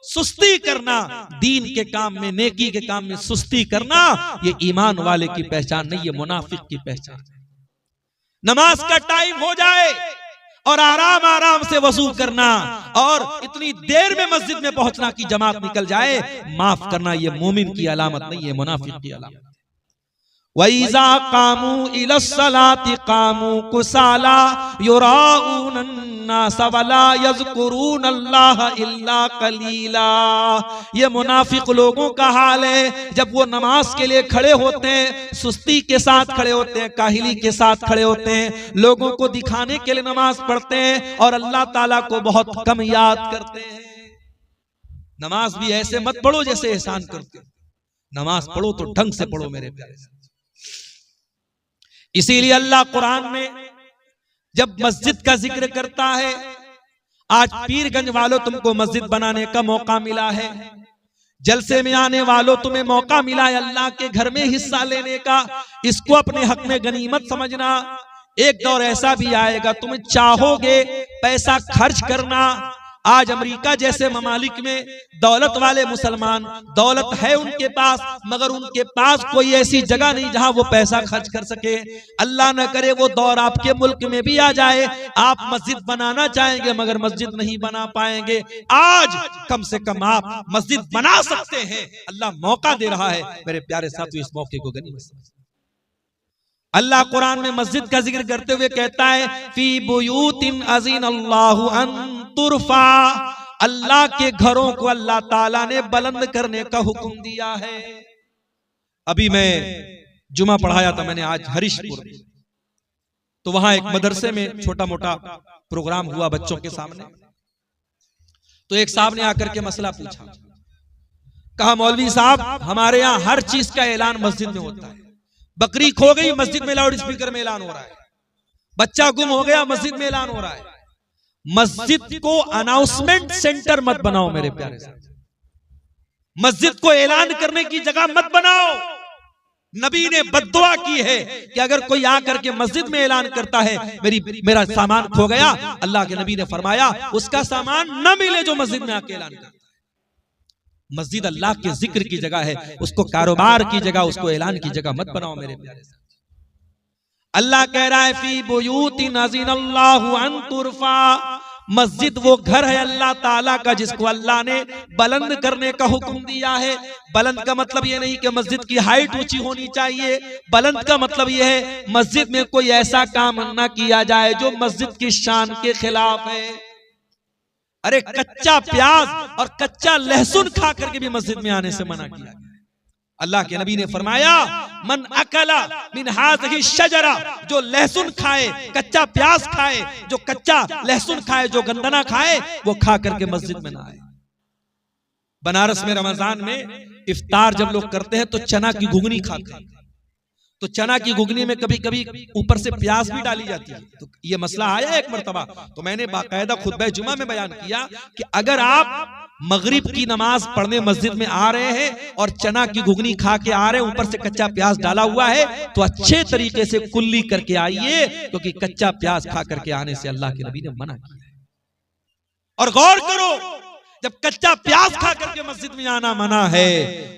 सुस्ती करना दीन के काम में, नेकी के काम में सुस्ती करना, ये ईमान वाले की पहचान नहीं, ये मुनाफिक की पहचान। नमाज का टाइम हो जाए और आराम आराम से वजू करना, और इतनी देर में मस्जिद में पहुंचना कि जमात निकल जाए, माफ करना, ये मोमिन की अलामत नहीं, है मुनाफिक की अलामत। वइज़ा कामू इलस्सलाति कामू कुसाला युराऊनन नास वला यज़कुरूनल्लाह इल्ला कलीला। ये मुनाफिक लोगों का हाल है, जब वो नमाज के लिए खड़े होते हैं सुस्ती के साथ खड़े होते हैं, काहिली के साथ खड़े होते हैं, लोगों को दिखाने के लिए नमाज पढ़ते हैं और अल्लाह ताला को बहुत कम याद करते हैं। नमाज भी ऐसे मत पढ़ो जैसे एहसान करते हो, नमाज पढ़ो तो ढंग से पढ़ो मेरे प्यारे। इसीलिए अल्लाह कुरान में जब मस्जिद का जिक्र करता है, आज पीरगंज वालों तुमको मस्जिद बनाने का मौका मिला है, जलसे में आने वालों तुम्हें मौका मिला है अल्लाह के घर में हिस्सा लेने का, इसको अपने हक में गनीमत समझना। एक दौर ऐसा भी आएगा तुम चाहोगे पैसा खर्च करना। आज अमेरिका जैसे ममालिक में दौलत वाले मुसलमान, दौलत है उनके पास, मगर उनके पास कोई ऐसी जगह नहीं जहां वो पैसा खर्च कर सके। अल्लाह न करे वो दौर आपके मुल्क में भी आ जाए, आप मस्जिद बनाना चाहेंगे मगर मस्जिद नहीं बना पाएंगे। आज कम से कम आप मस्जिद बना सकते हैं, अल्लाह मौका दे रहा है मेरे प्यारे साथियों, इस मौके को गनीमत समझिए। अल्लाह कुरान में मस्जिद का जिक्र करते हुए कहता है, फी बुयूतिन अज़ीनल्लाहु अन तुरफा, अल्लाह के घरों को अल्लाह ताला ने बुलंद करने का हुक्म दिया है। अभी मैं जुमा पढ़ाया था मैंने आज हरीशपुर, तो वहां एक मदरसे में छोटा मोटा प्रोग्राम हुआ बच्चों के सामने। तो एक साहब ने आकर के मसला पूछा, कहा मौलवी साहब हमारे यहाँ हर चीज का ऐलान मस्जिद में होता है, बकरी खो गई मस्जिद में लाउड स्पीकर में ऐलान हो रहा है, बच्चा गुम हो गया मस्जिद में ऐलान हो रहा है। मस्जिद को अनाउंसमेंट सेंटर मत बनाओ मेरे प्यारे साथ, मस्जिद को ऐलान करने की जगह मत बनाओ। नबी ने बद्दुआ की है कि अगर कोई आकर के मस्जिद में ऐलान करता है मेरा सामान खो गया, अल्लाह के नबी ने फरमाया उसका सामान न मिले जो मस्जिद में आके ऐलान करता है। मस्जिद अल्लाह के जिक्र की जगह है, उसको कारोबार की जगह, उसको ऐलान की जगह मत बनाओ मेरे प्यारे साथ। अल्लाह कह रहा है फी बुयूतिन अज़ीनल्लाहु अन तुरफा, मस्जिद वो घर है अल्लाह ताला का जिसको अल्लाह ने बुलंद करने का हुक्म दिया है। बुलंद का मतलब ये नहीं कि मस्जिद की हाइट ऊंची होनी चाहिए, बुलंद का मतलब ये है मस्जिद में कोई ऐसा काम ना किया जाए जो मस्जिद की शान के खिलाफ है। अरे कच्चा प्याज और कच्चा लहसुन खा करके भी मस्जिद में आने से मना किया। अल्लाह के नबी ने फरमाया मन अकला मिन हाज़िही शजरा, जो लहसुन खाए, कच्चा प्याज खाए, जो कच्चा लहसुन खाए, जो गंदना खाए, वो खा करके मस्जिद में ना आए। बनारस में रमजान में इफ्तार जब लोग करते हैं तो चना की घुगनी खाते हैं, तो चना की घुगनी में कभी कभी ऊपर से प्याज भी डाली जाती है। तो ये मसला आया एक मर्तबा, तो मैंने बाकायदा खुतबा जुमा में बयान किया कि अगर आप मगरिब की नमाज पढ़ने मस्जिद में आ रहे हैं और चना की घुगनी खा के आ रहे हैं, ऊपर से कच्चा प्याज डाला हुआ है, तो अच्छे तरीके से कुल्ली करके आइए, क्योंकि कच्चा प्याज खा करके आने से अल्लाह के नबी ने मना किया। और गौर करो, जब कच्चा प्याज खा करके मस्जिद में आना मना है,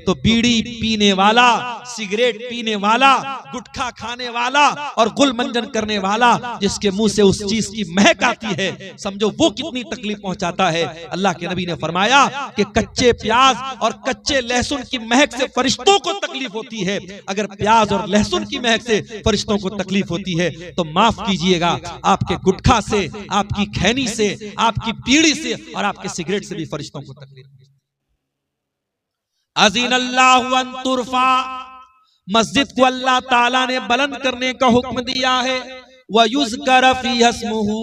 तो बीड़ी पीने वाला, सिगरेट पीने वाला, गुटखा खाने वाला और गुलमंजन करने वाला जिसके मुंह से उस चीज की महक आती है, समझो वो कितनी तकलीफ पहुंचाता है। अल्लाह के नबी ने फरमाया कि कच्चे प्याज और कच्चे लहसुन की महक से फरिश्तों को तकलीफ होती है। अगर प्याज और लहसुन की महक से फरिश्तों को तकलीफ होती है तो माफ कीजिएगा, आपके गुटखा से, आपकी खैनी से, आपकी बीड़ी से और आपके सिगरेट से भी फरिश्तों को तकलीफ। अज़ीनल्लाहु अन तुरफा, मस्जिद को अल्लाह ताला ने बुलंद करने का हुक्म दिया है। वयुज़कर फ़ीहा इस्मुहु,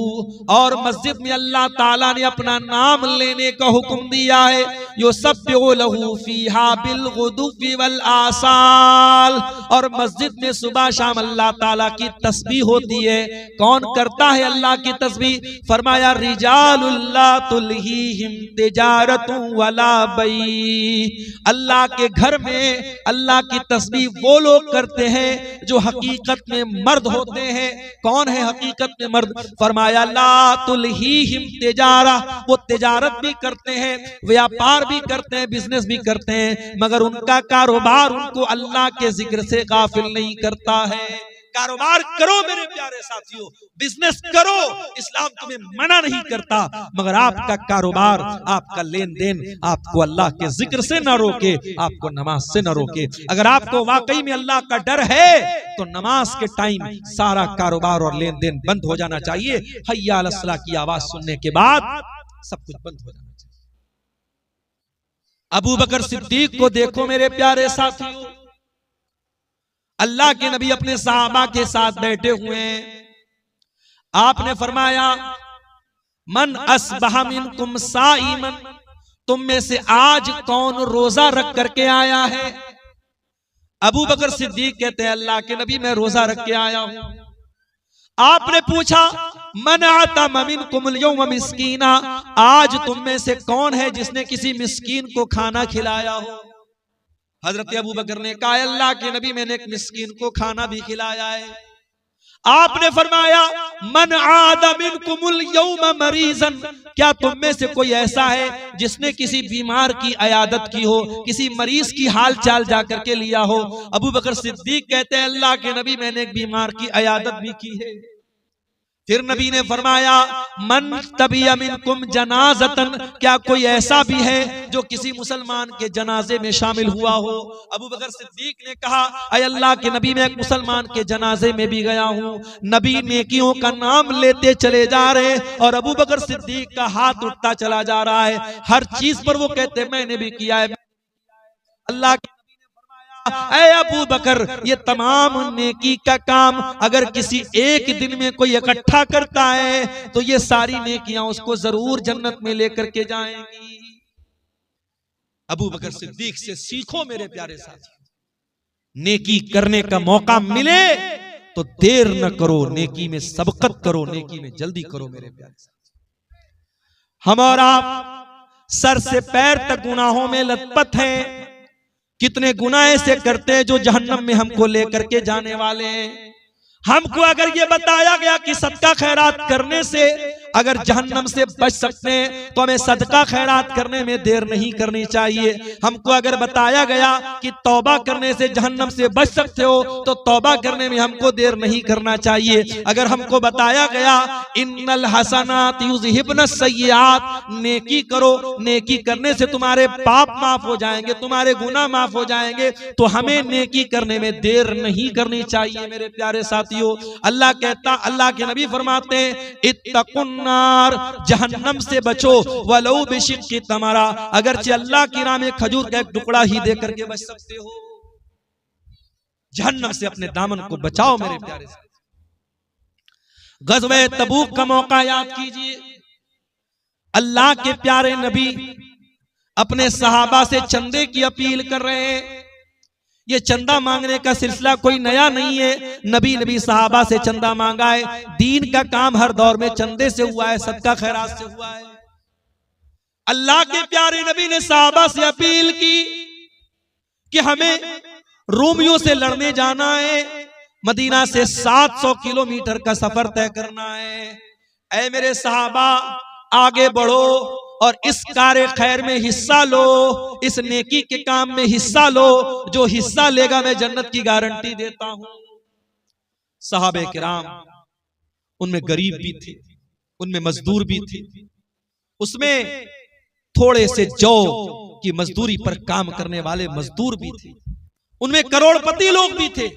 और मस्जिद में अल्लाह ताला ने अपना नाम लेने का हुक्म दिया है। युसब्बिहु लहू फ़ीहा बिलगुदुव्वि वल आसाल, और मस्जिद में सुबह शाम अल्लाह ताला की तस्बीह होती है। कौन करता है अल्लाह की तस्बीह? फरमाया रिजालुल ला तुल्हीहिम तिजारतु वला बई। अल्लाह के घर में अल्लाह की तस्बीह वो लोग करते हैं जो हकीकत में मर्द होते हैं। कौन है हकीकत में मर्द? फरमाया ला तुल्हीहिम तिजारा, वो तिजारत भी करते हैं, व्यापार भी करते हैं, बिजनेस भी करते हैं, मगर उनका कारोबार उनको अल्लाह के जिक्र से गाफिल नहीं करता है। कारोबार करो मेरे प्यारे साथियों, बिजनेस करो, इस्लाम तुम्हें मना नहीं करता, मगर आपका कारोबार, आपका लेन देन आपको अल्लाह के जिक्र से न रोके, आपको नमाज से न रोके। अगर आपको वाकई में अल्लाह का डर है तो नमाज के टाइम सारा कारोबार और लेन देन बंद हो जाना चाहिए। हय्या अलस सलाह की आवाज सुनने के बाद सब कुछ बंद हो जाना चाहिए। अबू बकर सिद्दीक को देखो मेरे प्यारे साथियों, अल्लाह के नबी अपने सहाबा के साथ बैठे हुए हैं। आपने फरमाया मन अस्बह मिनकुम साइमन, तुम में से आज कौन रोजा रख करके आया है? अबू बकर सिद्दीक कहते हैं अल्लाह के नबी मैं रोजा रख के आया हूं। आपने पूछा मन आता मिनकुमुल यौम मिस्कीना, आज तुम में से कौन है जिसने किसी मिस्कीन को खाना खिलाया हो? हजरत अबू बकर ने कहा अल्लाह के नबी मैंने एक मिस्कीन को खाना भी खिलाया है। आपने फरमाया मन आदा मिनकुमुल यौम मरीजन, क्या तुम में से कोई ऐसा है जिसने किसी बीमार की अयादत की हो, किसी मरीज की हाल चाल जाकर के लिया हो? अबू बकर सिद्दीक कहते हैं अल्लाह के नबी मैंने एक बीमार की अयादत भी की है। फिर नबी ने फरमाया मन तबिया मिनकुम जनाजतन, क्या कोई ऐसा भी है जो किसी मुसलमान के जनाजे में शामिल हुआ हो? अबू बकर सिद्दीक ने कहा अय अल्लाह के नबी मैं एक मुसलमान के जनाजे में भी गया हूं। नबी नेकियों का नाम लेते चले जा रहे और अबू बकर सिद्दीक का हाथ उठता चला जा रहा है। हर चीज पर वो कहते मैंने भी किया है। अल्लाह के ऐ अबू बकर ये तमाम नेकी का काम अगर किसी एक दिन में कोई इकट्ठा करता है तो ये सारी नेकियां उसको जरूर जन्नत में लेकर के जाएंगी। अबू बकर सिद्दीक से सीखो मेरे प्यारे साथी, नेकी करने का मौका मिले तो देर न करो, नेकी में सबकत करो, नेकी में जल्दी करो मेरे प्यारे साथी। हम और आप सर से पैर तक गुनाहों में लथपथ हैं। कितने गुनाह ऐसे करते हैं जो जहन्नम में हमको लेकर के जाने वाले हैं। हमको अगर ये बताया गया कि सदका खैरात करने से अगर जहन्नम से बच सकते हैं तो हमें सदका खैरात करने में देर नहीं करनी चाहिए। हमको अगर बताया गया कि तौबा करने से जहन्नम से बच सकते हो तो तौबा करने में हमको देर नहीं करना चाहिए। अगर हमको बताया गया इन्नल हसनात युज़हिबन सय्यात, नेकी करो, नेकी करने से तुम्हारे पाप माफ हो जाएंगे, तुम्हारे गुनाह माफ हो जाएंगे, तो हमें नेकी करने में देर नहीं करनी चाहिए मेरे प्यारे साथियों। अल्लाह कहता, अल्लाह के नबी फरमाते हैं इत्तकुन नार, जहन्नम से बचो वलौ बिशिक्कि तमरा, अगरचे अल्लाह की राह में खजूर का एक टुकड़ा ही दे करके बच सकते हो। जहन्नम से अपने दामन को बचाओ मेरे प्यारे। गज़वे तबूक का मौका याद कीजिए, अल्लाह के प्यारे नबी अपने सहाबा से चंदे की अपील कर रहे हैं। ये चंदा मांगने का सिलसिला कोई नया नहीं है, नबी सहाबा से चंदा मांगा है। दीन का काम हर दौर में चंदे से हुआ है, सदका खैरात से हुआ है। अल्लाह के प्यारे नबी ने सहाबा से अपील की कि हमें रोमियों से लड़ने जाना है, मदीना से 700 किलोमीटर का सफर तय करना है। ऐ मेरे सहाबा आगे बढ़ो और इस कार्य खैर में हिस्सा लो, इस नेकी के काम में हिस्सा लो, जो हिस्सा लेगा मैं जन्नत की गारंटी देता हूं। सहाबे किराम, उनमें गरीब भी थे, उनमें मजदूर भी थे, उसमें थोड़े से जौ की मजदूरी पर काम करने वाले मजदूर भी थे, उनमें करोड़पति लोग भी थे।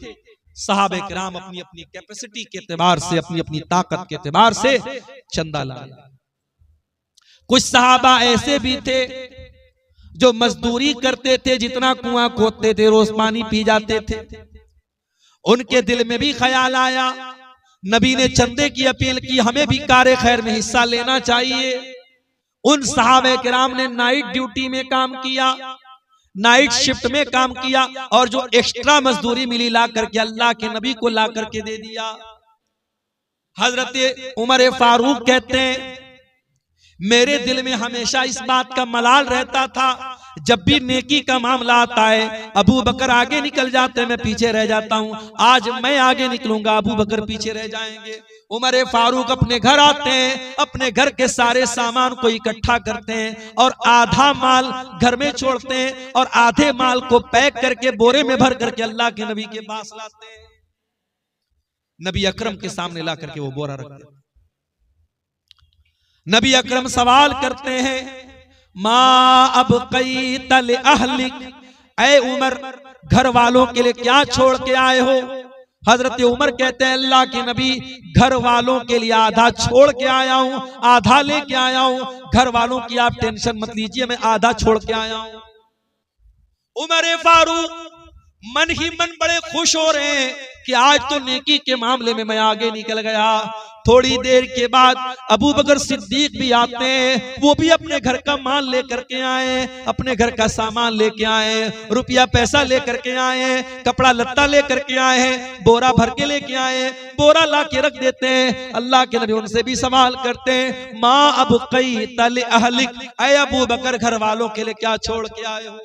सहाबे किराम अपनी अपनी कैपेसिटी के एतबार से, अपनी अपनी ताकत के एतबार से चंदा लाए। कुछ सहाबा ऐसे भी थे जो मजदूरी करते थे, जितना कुआं खोदते थे रोज पानी पी जाते थे। उनके दिल में भी ख्याल आया नबी ने चंदे की अपील की, हमें भी कार खैर में हिस्सा लेना चाहिए। उन सहाबे किराम ने नाइट ड्यूटी में काम किया, नाइट शिफ्ट में काम किया, और जो एक्स्ट्रा मजदूरी मिली ला करके अल्लाह के नबी को ला करके दे दिया। हजरत उमर फारूक कहते हैं, मेरे दिल में हमेशा इस बात का मलाल रहता था, जब भी नेकी का मामला आता है अबू बकर आगे निकल जाते हैं, मैं पीछे रह जाता हूं। आज मैं आगे निकलूंगा, अबू बकर पीछे रह जाएंगे। उमर फारूक अपने घर आते हैं, अपने घर के सारे सामान को इकट्ठा करते हैं और आधा माल घर में छोड़ते हैं और आधे माल को पैक करके बोरे में भर करके अल्लाह के नबी के पास लाते हैं। नबी अकरम के सामने ला करके वो बोरा रखते हैं। नबी अकरम सवाल करते हैं, माँ अब कई तल अहलिक, ऐ उमर घर वालों के लिए क्या छोड़ के आए हो? हजरत उमर कहते हैं, अल्लाह के नबी घर वालों के लिए आधा छोड़ के आया हूं, आधा लेके आया हूं। घर वालों की आप टेंशन मत लीजिए, मैं आधा छोड़ के आया हूं। उमर फारूक मन ही मन बड़े खुश हो रहे हैं कि आज तो नेकी के मामले में मैं आगे निकल गया। थोड़ी देर के बाद अबू बकर सिद्दीक भी आते हैं, वो भी अपने घर का माल लेकर के आए, अपने घर का सामान लेके आए, रुपया पैसा लेकर के आए, कपड़ा लत्ता लेकर के आए हैं, बोरा भर के लेके आए, बोरा ला के रख देते हैं। अल्लाह के नबी उनसे भी सवाल करते हैं, माँ अब कई तल अहलिक, ऐ अबू बकर घर वालों के लिए क्या छोड़ के आए हो?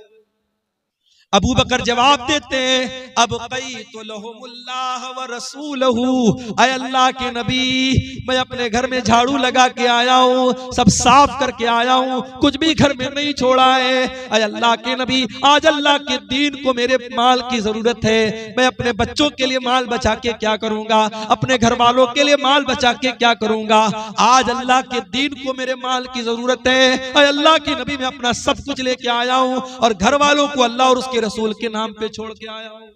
अबू बकर जवाब देते हैं, अब कई तो लहुमुल्लाह व रसूलहू, ऐ अल्लाह के नबी मैं अपने घर में झाड़ू लगा के आया हूँ, सब साफ करके आया हूँ, कुछ भी घर में नहीं छोड़ा है। ऐ अल्लाह के नबी आज अल्लाह के दीन को मेरे माल की जरूरत है, मैं अपने बच्चों के लिए माल बचा के क्या करूंगा, अपने घर वालों के लिए माल बचा के क्या करूंगा। आज अल्लाह के दीन को मेरे माल की जरूरत है। ऐ अल्लाह के नबी मैं अपना सब कुछ लेके आया हूँ और घर वालों को अल्लाह और उसके रसूल के नाम पे छोड़ के आया हूं।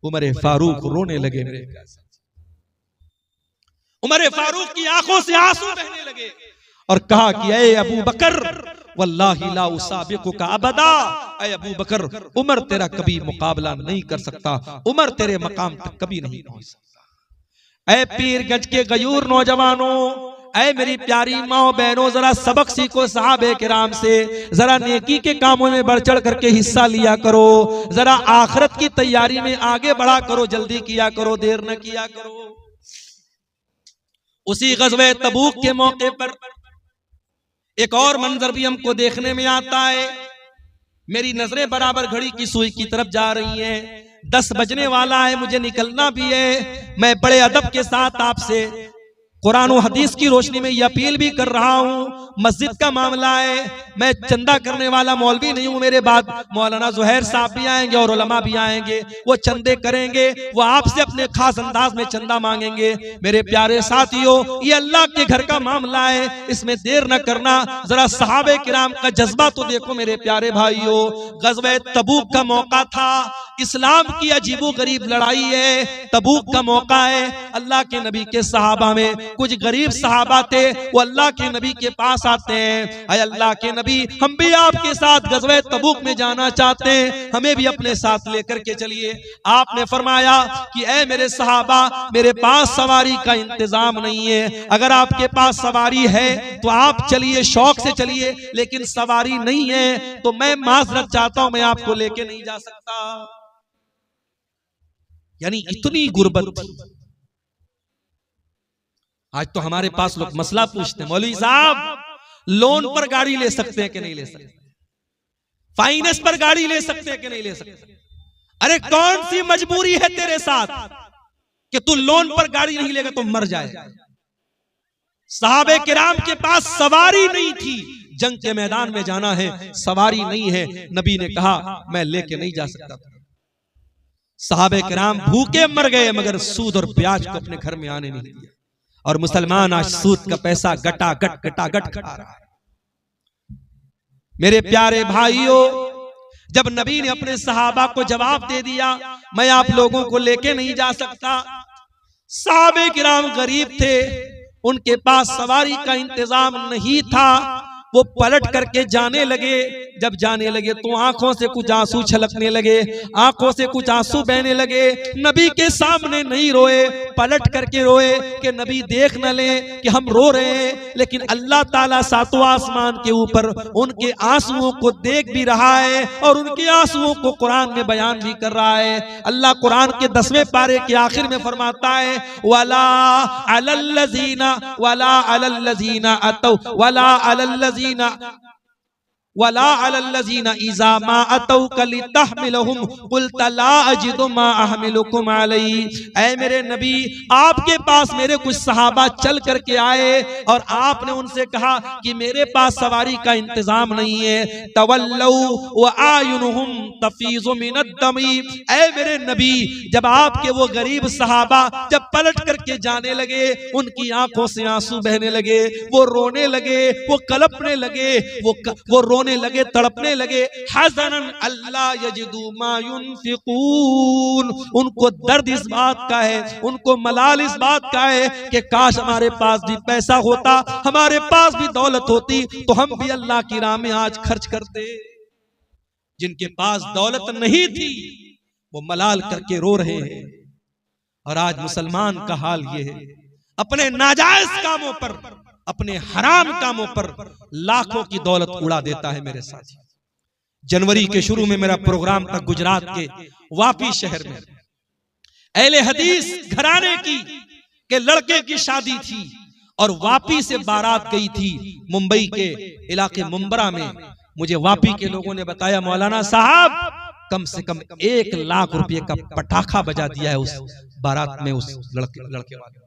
उमर फारूक रोने लगे। मेरे उमर फारूक की आंखों से आंसू बहने लगे और कहा कि ऐ अबू बकर वल्लाही ला उसाबिकुका अबदा, ऐ अबू बकर उमर तेरा कभी मुकाबला नहीं कर सकता, उमर तेरे मकाम तक कभी नहीं पहुंच सकता। ऐ पीरगंज के गयूर नौजवानों, ऐ मेरी प्यारी माओ बहनों, जरा सबक सीखो साहबे किराम से, जरा नेकी के कामों में बढ़ चढ़ करके हिस्सा लिया करो, जरा आखिरत की तैयारी में आगे बढ़ा करो, जल्दी किया करो, देर न किया करो। उसी गज़वे तबूक के मौके पर एक और मंजर भी हमको देखने में आता है। मेरी नजरें बराबर घड़ी की सुई की तरफ जा रही हैं, 10 बजने वाला है, मुझे निकलना भी है। मैं बड़े अदब के साथ आपसे कुरान और हदीस की रोशनी में यह अपील भी कर रहा हूं, मस्जिद का मामला है, मैं चंदा करने वाला मौलवी नहीं हूं, मेरे बाद मौलाना जुहैर साहब भी आएंगे और उलमा भी आएंगे, वो चंदे करेंगे, वो आपसे अपने खास अंदाज में चंदा मांगेंगे। मेरे प्यारे साथियों, ये अल्लाह के घर का मामला है, इसमें देर न करना। जरा सहाबे किराम का जज्बा तो देखो मेरे प्यारे भाइयों। गज़वे तबूक का मौका था, इस्लाम की अजीबो गरीब लड़ाई है, तबूक का मौका है। अल्लाह के नबी के सहाबा में कुछ गरीब सहाबा थे, वो अल्लाह के नबी के पास आते हैं, अय अल्लाह के नबी हम भी आपके साथ गज़वे तबूक में जाना चाहते हैं, हमें भी अपने साथ लेकर के चलिए। आपने फरमाया कि ऐ मेरे सहाबा, मेरे पास सवारी का इंतजाम नहीं है, अगर आपके पास सवारी है तो आप चलिए, शौक से चलिए, लेकिन सवारी नहीं है तो मैं माजरत चाहता हूं, मैं आपको लेके नहीं जा सकता। यानी इतनी गुर्बत थी। आज तो हमारे पास लोग मसला पूछते हैं, मौलवी साहब लोन पर गाड़ी ले सकते हैं कि नहीं ले सकते, फाइनेंस पर गाड़ी ले सकते हैं कि नहीं ले सकते। अरे कौन सी मजबूरी है तेरे साथ कि तू लोन पर गाड़ी नहीं लेगा तो मर जाएगा। सहाबे किराम के पास सवारी नहीं थी, जंग के मैदान में जाना है, सवारी नहीं है, नबी ने कहा मैं लेके नहीं जा सकता। सहाबे किराम भूखे मर गए, मगर सूद और ब्याज को अपने घर में आने नहीं दिया। और मुसलमान आज सूद का पैसा गटागट खा रहा है। मेरे प्यारे भाइयों, जब नबी ने अपने सहाबा को जवाब दे दिया मैं आप लोगों को लेके नहीं जा सकता, सहाबे किराम गरीब थे, उनके पास सवारी का इंतजाम नहीं था, वो पलट करके जाने लगे। जब जाने लगे तो आंखों से कुछ आंसू छलकने लगे, आंखों से कुछ आंसू बहने लगे। नबी के सामने नहीं रोए, पलट करके रोए कि नबी देख न ले कि हम रो रहे हैं, लेकिन अल्लाह ताला सातवां आसमान के ऊपर उनके आंसुओं को देख भी रहा है और उनके आंसुओं को कुरान में बयान भी कर रहा है। अल्लाह कुरान के 10वें पारे के आखिर में फरमाता है वला अलल्लज़ीना अतौ वला अलल्लज़ीना इज़ा मा अतौक लितहमिलहुम क़ुल्त ला अजिदु मा अहमिलुकुम अलैहि। ऐ मेरे नबी, आपके पास मेरे कुछ सहाबा चल करके आए और आपने उनसे कहा कि मेरे पास सवारी का इंतजाम नहीं है। तवल्लौ व आयुनुहुम तफीज़ु मिनद्दमी। ऐ मेरे नबी, जब आपके वो गरीब सहाबा जब पलट करके जाने लगे, उनकी आंखों से आंसू बहने लगे, वो रोने लगे, वो कलपने लगे, वो रोने लगे, तड़पने लगे। हज़नन अल्ला यजिदू मा युनफिकून। उनको दर्द इस बात का है, उनको मलाल इस बात का है कि काश हमारे पास भी पैसा होता, हमारे पास भी दौलत होती तो हम भी अल्लाह की राह में आज खर्च करते। जिनके पास दौलत नहीं थी वो मलाल करके रो रहे हैं। और आज मुसलमान का हाल ये है, अपने नाजायज कामों पर, अपने हराम कामों पर लाखों की दौलत उड़ा देता है। मेरे साथी, जनवरी के शुरू में मेरा प्रोग्राम था गुजरात के वापी शहर में। अहले हदीस घराने की के लड़के की शादी थी और वापी से बारात गई थी मुंबई के इलाके मुंबरा में। मुझे वापी के लोगों ने बताया मौलाना साहब कम से कम 1 लाख रुपए का पटाखा बजा दिया है उस बारात में, उस लड़के वाले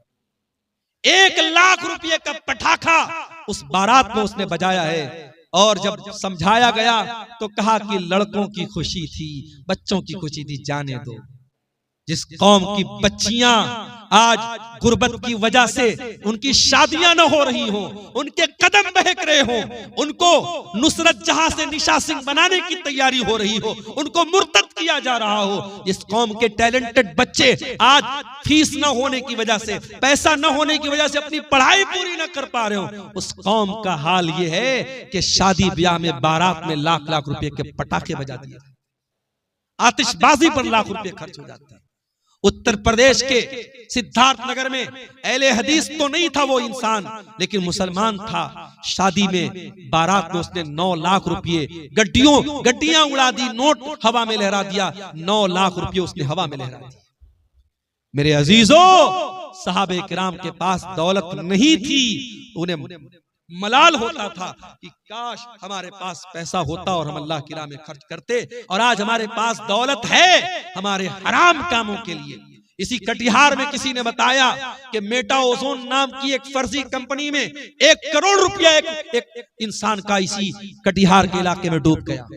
1 लाख रुपए का पटाखा उस बारात में उसने बजाया है। और जब समझाया गया तो कहा कि लड़कों की खुशी थी, बच्चों की खुशी थी, जाने दो। जिस कौम की बच्चियां आज गुर्बत की वजह से उनकी शादियां न हो रही हो, उनके कदम बहक रहे हो, उनको नुसरत जहां से निशा सिंह बनाने की तैयारी हो रही हो, उनको मुर्तद किया जा रहा हो, जिस कौम के टैलेंटेड बच्चे आज फीस न होने की वजह से, पैसा न होने की वजह से अपनी पढ़ाई पूरी न कर पा रहे हो, उस कौम का हाल ये है कि शादी ब्याह में बारात में लाख लाख रुपए के पटाखे बजा दिए, आतिशबाजी पर लाख रुपए खर्च हो जाते हैं। उत्तर प्रदेश के सिद्धार्थ नगर में अहले हदीस तो नहीं था वो इंसान, लेकिन मुसलमान था। शादी में बारात में उसने 9 लाख रुपए गड्डियां उड़ा दी, नोट हवा में लहरा दिया, 9 लाख रुपए उसने हवा में लहरा दिया। मेरे अजीजों, सहाबे किराम के पास दौलत नहीं थी, उन्हें मलाल होता था कि काश हमारे पास पैसा होता और हम अल्लाह की राह में खर्च करते। और आज हमारे पास दौलत है हमारे हराम कामों के लिए। इसी कटिहार में किसी ने बताया कि मेटा ओजोन नाम की एक फर्जी कंपनी में 1 करोड़ रुपया एक इंसान का इसी कटिहार के इलाके में डूब गया।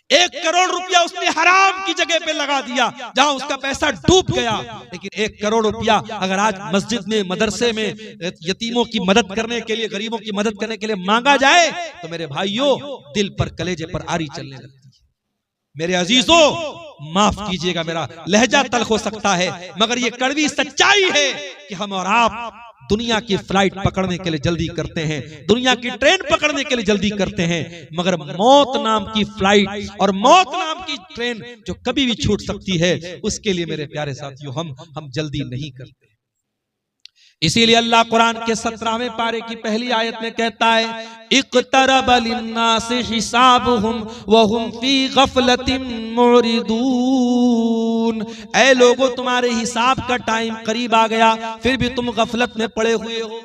1 करोड़ रुपया उसने हराम की जगह पे लगा दिया जहां उसका पैसा डूब गया। लेकिन 1 करोड़ रुपया अगर आज मस्जिद में, मदरसे में यतीमों की मदद करने के लिए, गरीबों की मदद करने के लिए मांगा जाए तो मेरे भाइयों दिल पर, कलेजे पर आरी चलने लगती है। मेरे अजीजों, माफ कीजिएगा मेरा लहजा तल्ख हो सकता है, मगर ये कड़वी सच्चाई है कि हम और आप दुनिया की फ्लाइट पकड़ने के लिए जल्दी करते हैं, दुनिया की ट्रेन पकड़ने के लिए जल्दी करते हैं, मगर मौत नाम की फ्लाइट और मौत नाम की ट्रेन जो कभी भी छूट सकती है, उसके लिए मेरे प्यारे साथियों हम जल्दी नहीं करते। इसीलिए अल्लाह कुरान के 17वें पारे की पहली आयत में कहता है इक़्तरब लिन्नासि हिसाबुहुम व हुम फी गफलतिन मुरिदून। ऐ लोगों, तुम्हारे हिसाब का टाइम करीब आ गया, फिर भी तुम गफलत में पड़े हुए हो।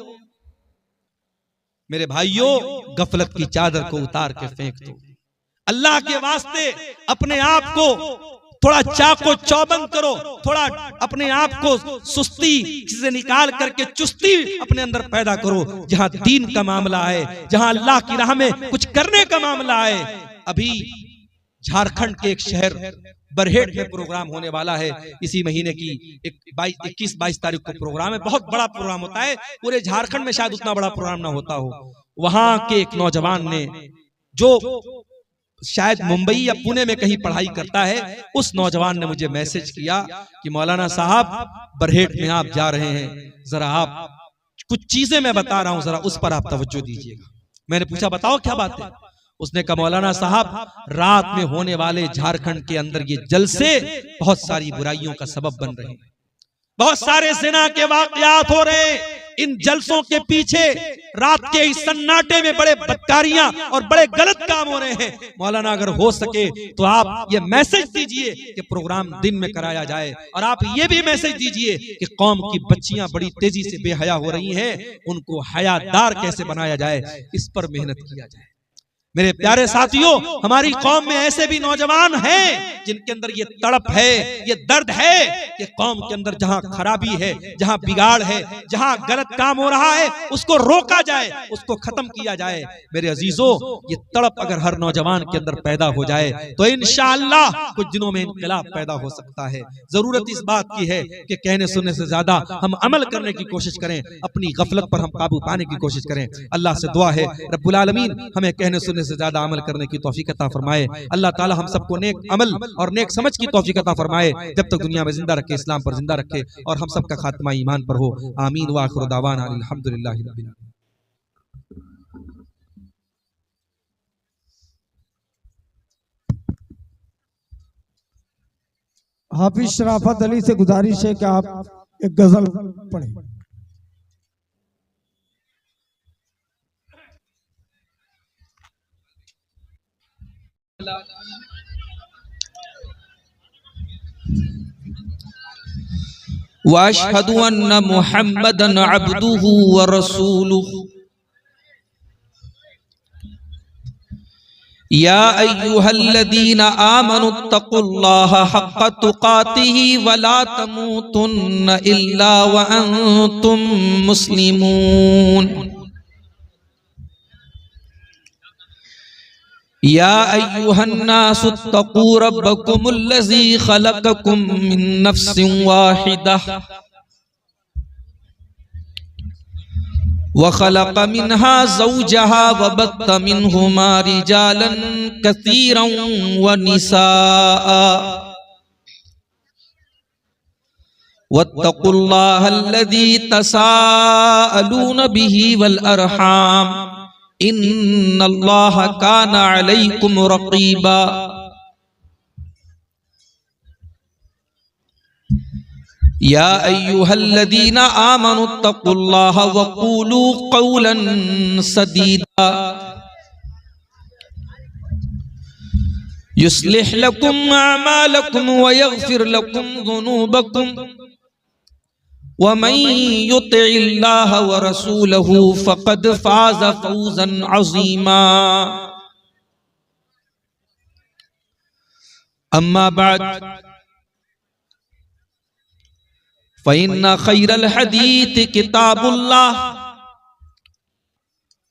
मेरे भाइयों, गफलत की चादर को उतार के फेंक दो। अल्लाह के वास्ते अपने आप को थोड़ा चाको चौबंद करो, थोड़ा अपने आप को सुस्ती से निकाल करके चुस्ती अपने अंदर पैदा करो। जहां दीन का मामला है, जहां अल्लाह की राह में कुछ करने का मामला है। अभी झारखंड के एक शहर बरहेट में प्रोग्राम होने वाला है, इसी महीने की 21-22 तारीख को प्रोग्राम है। बहुत बड़ा प्रोग्राम होता है, पूरे झारखंड में शायद उतना बड़ा प्रोग्राम ना होता हो। वहां के एक नौजवान ने, जो शायद मुंबई या पुणे में कहीं पढ़ाई करता है, उस नौजवान ने मुझे मैसेज किया कि मौलाना साहब, बरहेट में आप जा रहे हैं, जरा आप कुछ चीजें मैं बता रहा हूं, जरा उस पर आप तवज्जो दीजिएगा। मैंने पूछा बताओ क्या बात है। उसने कहा मौलाना साहब, रात में होने वाले झारखंड के अंदर ये जलसे बहुत सारी बुराइयों का सबब बन रहे हैं। बहुत सारे जिना के वाकयात हो रहे हैं। इन जलसों के पीछे रात के इस सन्नाटे में बड़े बदकारियां और बड़े गलत काम हो रहे हैं। मौलाना अगर हो सके तो आप ये मैसेज दीजिए कि प्रोग्राम दिन में कराया जाए, और आप ये भी मैसेज दीजिए कि कौम की बच्चियां बड़ी तेजी से बेहया हो रही हैं, उनको हयादार कैसे बनाया जाए, इस पर मेहनत किया जाए। मेरे प्यारे साथियों, हमारी कौम में ऐसे भी नौजवान हैं जिनके अंदर ये तड़प है, ये दर्द है कि कौम के अंदर जहां खराबी है, जहां बिगाड़ है, जहां गलत काम हो रहा है, उसको रोका जाए, उसको खत्म किया जाए। मेरे अजीजों, ये तड़प अगर हर नौजवान के अंदर पैदा हो जाए तो इंशाअल्लाह कुछ दिनों में इनकलाब पैदा हो सकता है। जरूरत इस बात की है कि कहने सुनने से ज्यादा हम अमल करने की कोशिश करें, अपनी गफलत पर हम काबू पाने की कोशिश करें। अल्लाह से दुआ है रब्बुल आलमीन हमें कहने सुनने से ज्यादा अमल करने की तौफीक अता फरमाए। अल्लाह ताला हम सबको नेक अमल और नेक समझ की तौफीक अता फरमाए, जब तक दुनिया में जिंदा रखे, इस्लाम पर जिंदा रखे, और हम सबका खात्मा ईमान पर हो। आमीन व आखिर दावाना अल्हम्दुलिल्लाहि रब्बिल आलमीन। हाफिज शराफत अली से गुजारिश है कि आप एक गजल पढ़ें। वअशहदु अन्ना मुहम्मदन अब्दुहु व रसूलुहु या अय्युहल्लज़ीना आमनुत्तकुल्लाहा हक़्क़ तुक़ातिही व ला तमूतुन्ना इल्ला व अंतुम मुस्लिमून। या अय्युहन्नासुत्तक़ू रब्बकुमुल्लज़ी ख़लक़कुम मिन नफ्सिन वाहिदह व ख़लक़ मिन्हा ज़ौजहा व बत्त मिन्हुमा रिजालन कसीरन व निसाअ वत्तक़ुल्लाहल्लज़ी तसाअलून बिही वल अरहाम इन्नल्लाह काना अलैकुम रक़ीबा। या अय्युहल्लज़ीना आमनुत्तक़ुल्लाह वक़ूलू क़ौलन सदीदा युस्लिह लकुम अअमालकुम व यग़फिर लकुम ज़ुनूबकुम वमन युतिइल्लाह व रसूलहु फ़क़द फ़ाज़ फ़ौज़न अज़ीमा। अम्मा बाद फ़इन्न ख़ैरल हदीस किताबुल्लाह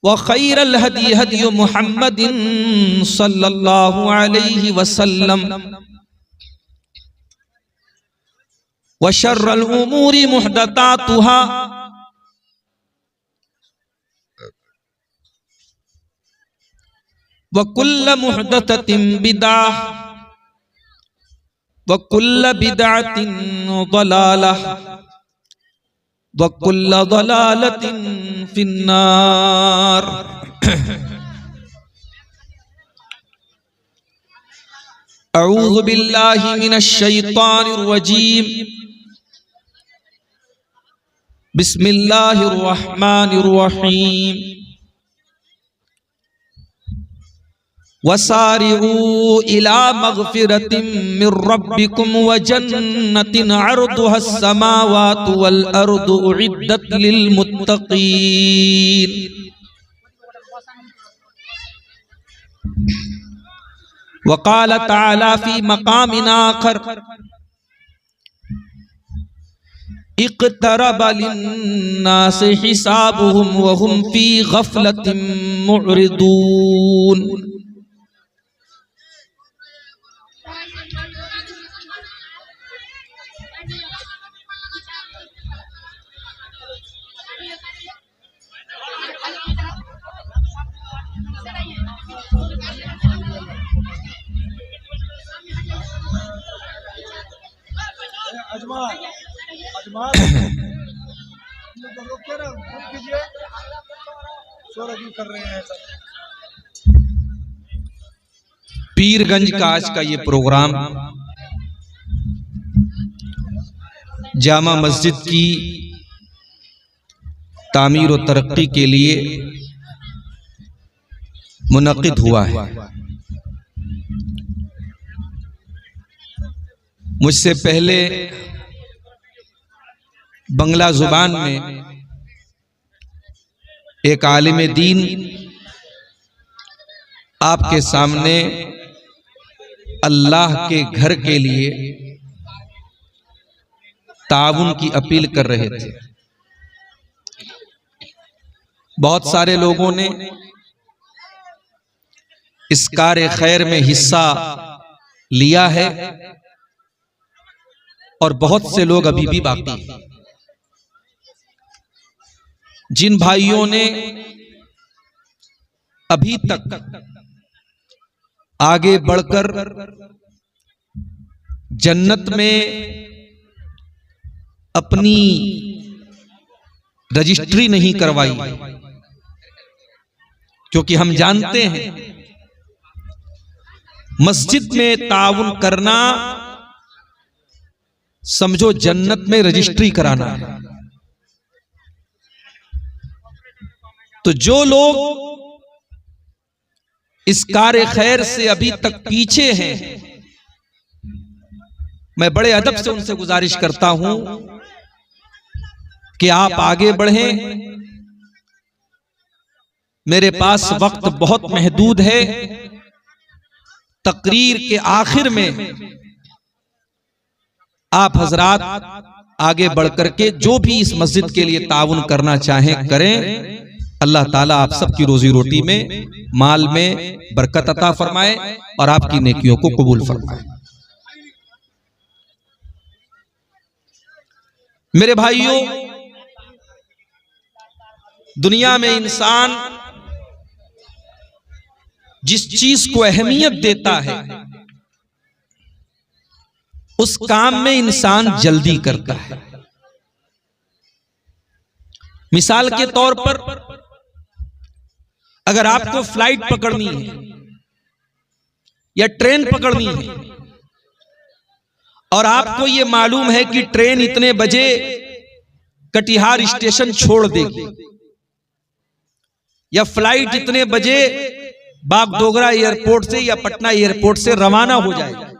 व ख़ैरल हदी हदी मुहम्मदिन सल्लल्लाहु अलैहि वसल्लम व शर्रल उमूरि मुहदसातुहा व कुल्ल मुहदसतिन बिदअह व कुल्ल बिदअतिन ज़लालह व कुल्ल ज़लालतिन फिन्नार। अऊज़ु बिल्लाहि मिनश शैतानिर रजीम। बिस्मिल्लाहिर रहमानिर रहीम। वसारिऊ इला मग़फ़िरतिन मिर रब्बिकुम व जन्नतिन अर्दुहस समावातु वल अर्दु उइद्दत लिल मुत्तक़ीन। वक़ाल तआला फ़ी मक़ामिन आख़र इक़्तरब लिन्नासि हिसाबुहुम व हुम फ़ी ग़फ़लतिन मुअरिदून। पीरगंज का आज का ये प्रोग्राम जामा मस्जिद की तामीर और तरक्की के लिए मुनक़िद हुआ है। मुझसे पहले बंगला जुबान में एक आलिम दीन आपके सामने अल्लाह के घर के लिए ताउन की अपील कर रहे थे। बहुत सारे लोगों ने इस कार्य खैर में हिस्सा लिया है और बहुत से लोग अभी भी बाकी हैं। जिन भाइयों ने अभी तक आगे बढ़कर जन्नत में अपनी रजिस्ट्री नहीं करवाई, क्योंकि हम जानते हैं मस्जिद में ताउन करना समझो जन्नत में रजिस्ट्री कराना है। तो जो लोग इस कार्य खैर से अभी तक पीछे हैं, मैं बड़े अदब से उनसे गुजारिश करता हूं कि आप आगे बढ़ें। मेरे पास वक्त बहुत महदूद है। तकरीर के आखिर में आप हजरात आगे बढ़कर के जो भी इस मस्जिद के लिए ताउन करना चाहें करें। अल्लाह ताला आप सबकी रोजी रोटी में, माल में बरकत अता फरमाए और आपकी नेकियों को कबूल फरमाए। मेरे भाइयों, दुनिया में इंसान जिस चीज को अहमियत देता है उस काम में इंसान जल्दी करता है। मिसाल के तौर पर अगर आपको फ्लाइट पकड़नी है या ट्रेन पकड़नी है और आपको यह मालूम है कि ट्रेन इतने बजे कटिहार स्टेशन छोड़ देगी या फ्लाइट इतने बजे बागडोगरा एयरपोर्ट से या पटना एयरपोर्ट से रवाना हो जाएगी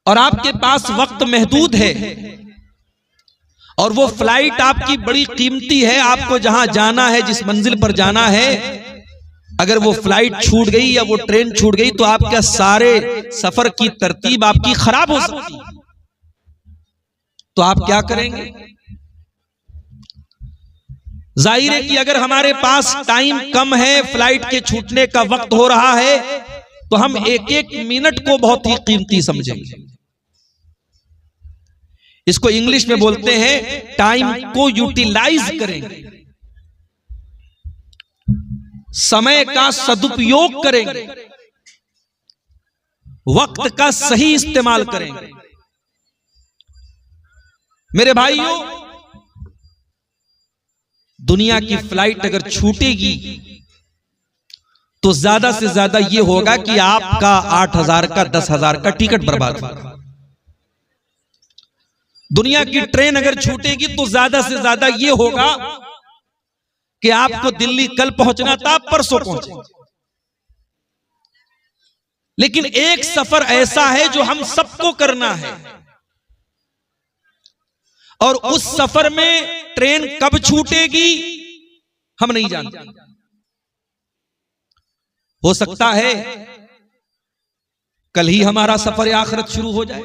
और आपके पास वक्त महदूद है और वो फ्लाइट आपकी बड़ी कीमती है, आपको जहां जाना है, जिस मंजिल पर जाना है, अगर वो फ्लाइट छूट गई या वो ट्रेन छूट गई तो आपका सारे सफर की तरतीब आपकी खराब हो सकती है। तो आप क्या करेंगे? जाहिर है कि अगर हमारे पास टाइम कम है, फ्लाइट के छूटने का वक्त हो रहा है, तो हम एक एक मिनट को बहुत ही कीमती समझेंगे। इसको इंग्लिश में बोलते हैं टाइम को यूटिलाइज करेंगे, समय का सदुपयोग करेंगे, वक्त का सही इस्तेमाल करेंगे। मेरे भाइयों, दुनिया की फ्लाइट अगर छूटेगी तो ज्यादा से ज्यादा यह होगा कि आपका 8,000 का 10,000 का टिकट बर्बाद होगा। दुनिया की ट्रेन अगर छूटेगी तो ज्यादा से ज्यादा यह होगा कि आपको दिल्ली कल पहुंचना था, परसों पहुंचे। लेकिन एक सफर ऐसा है जो हम सबको करना है और उस सफर में ट्रेन कब छूटेगी हम नहीं जानते। हो सकता है कल ही हमारा सफर आखिरत शुरू हो जाए,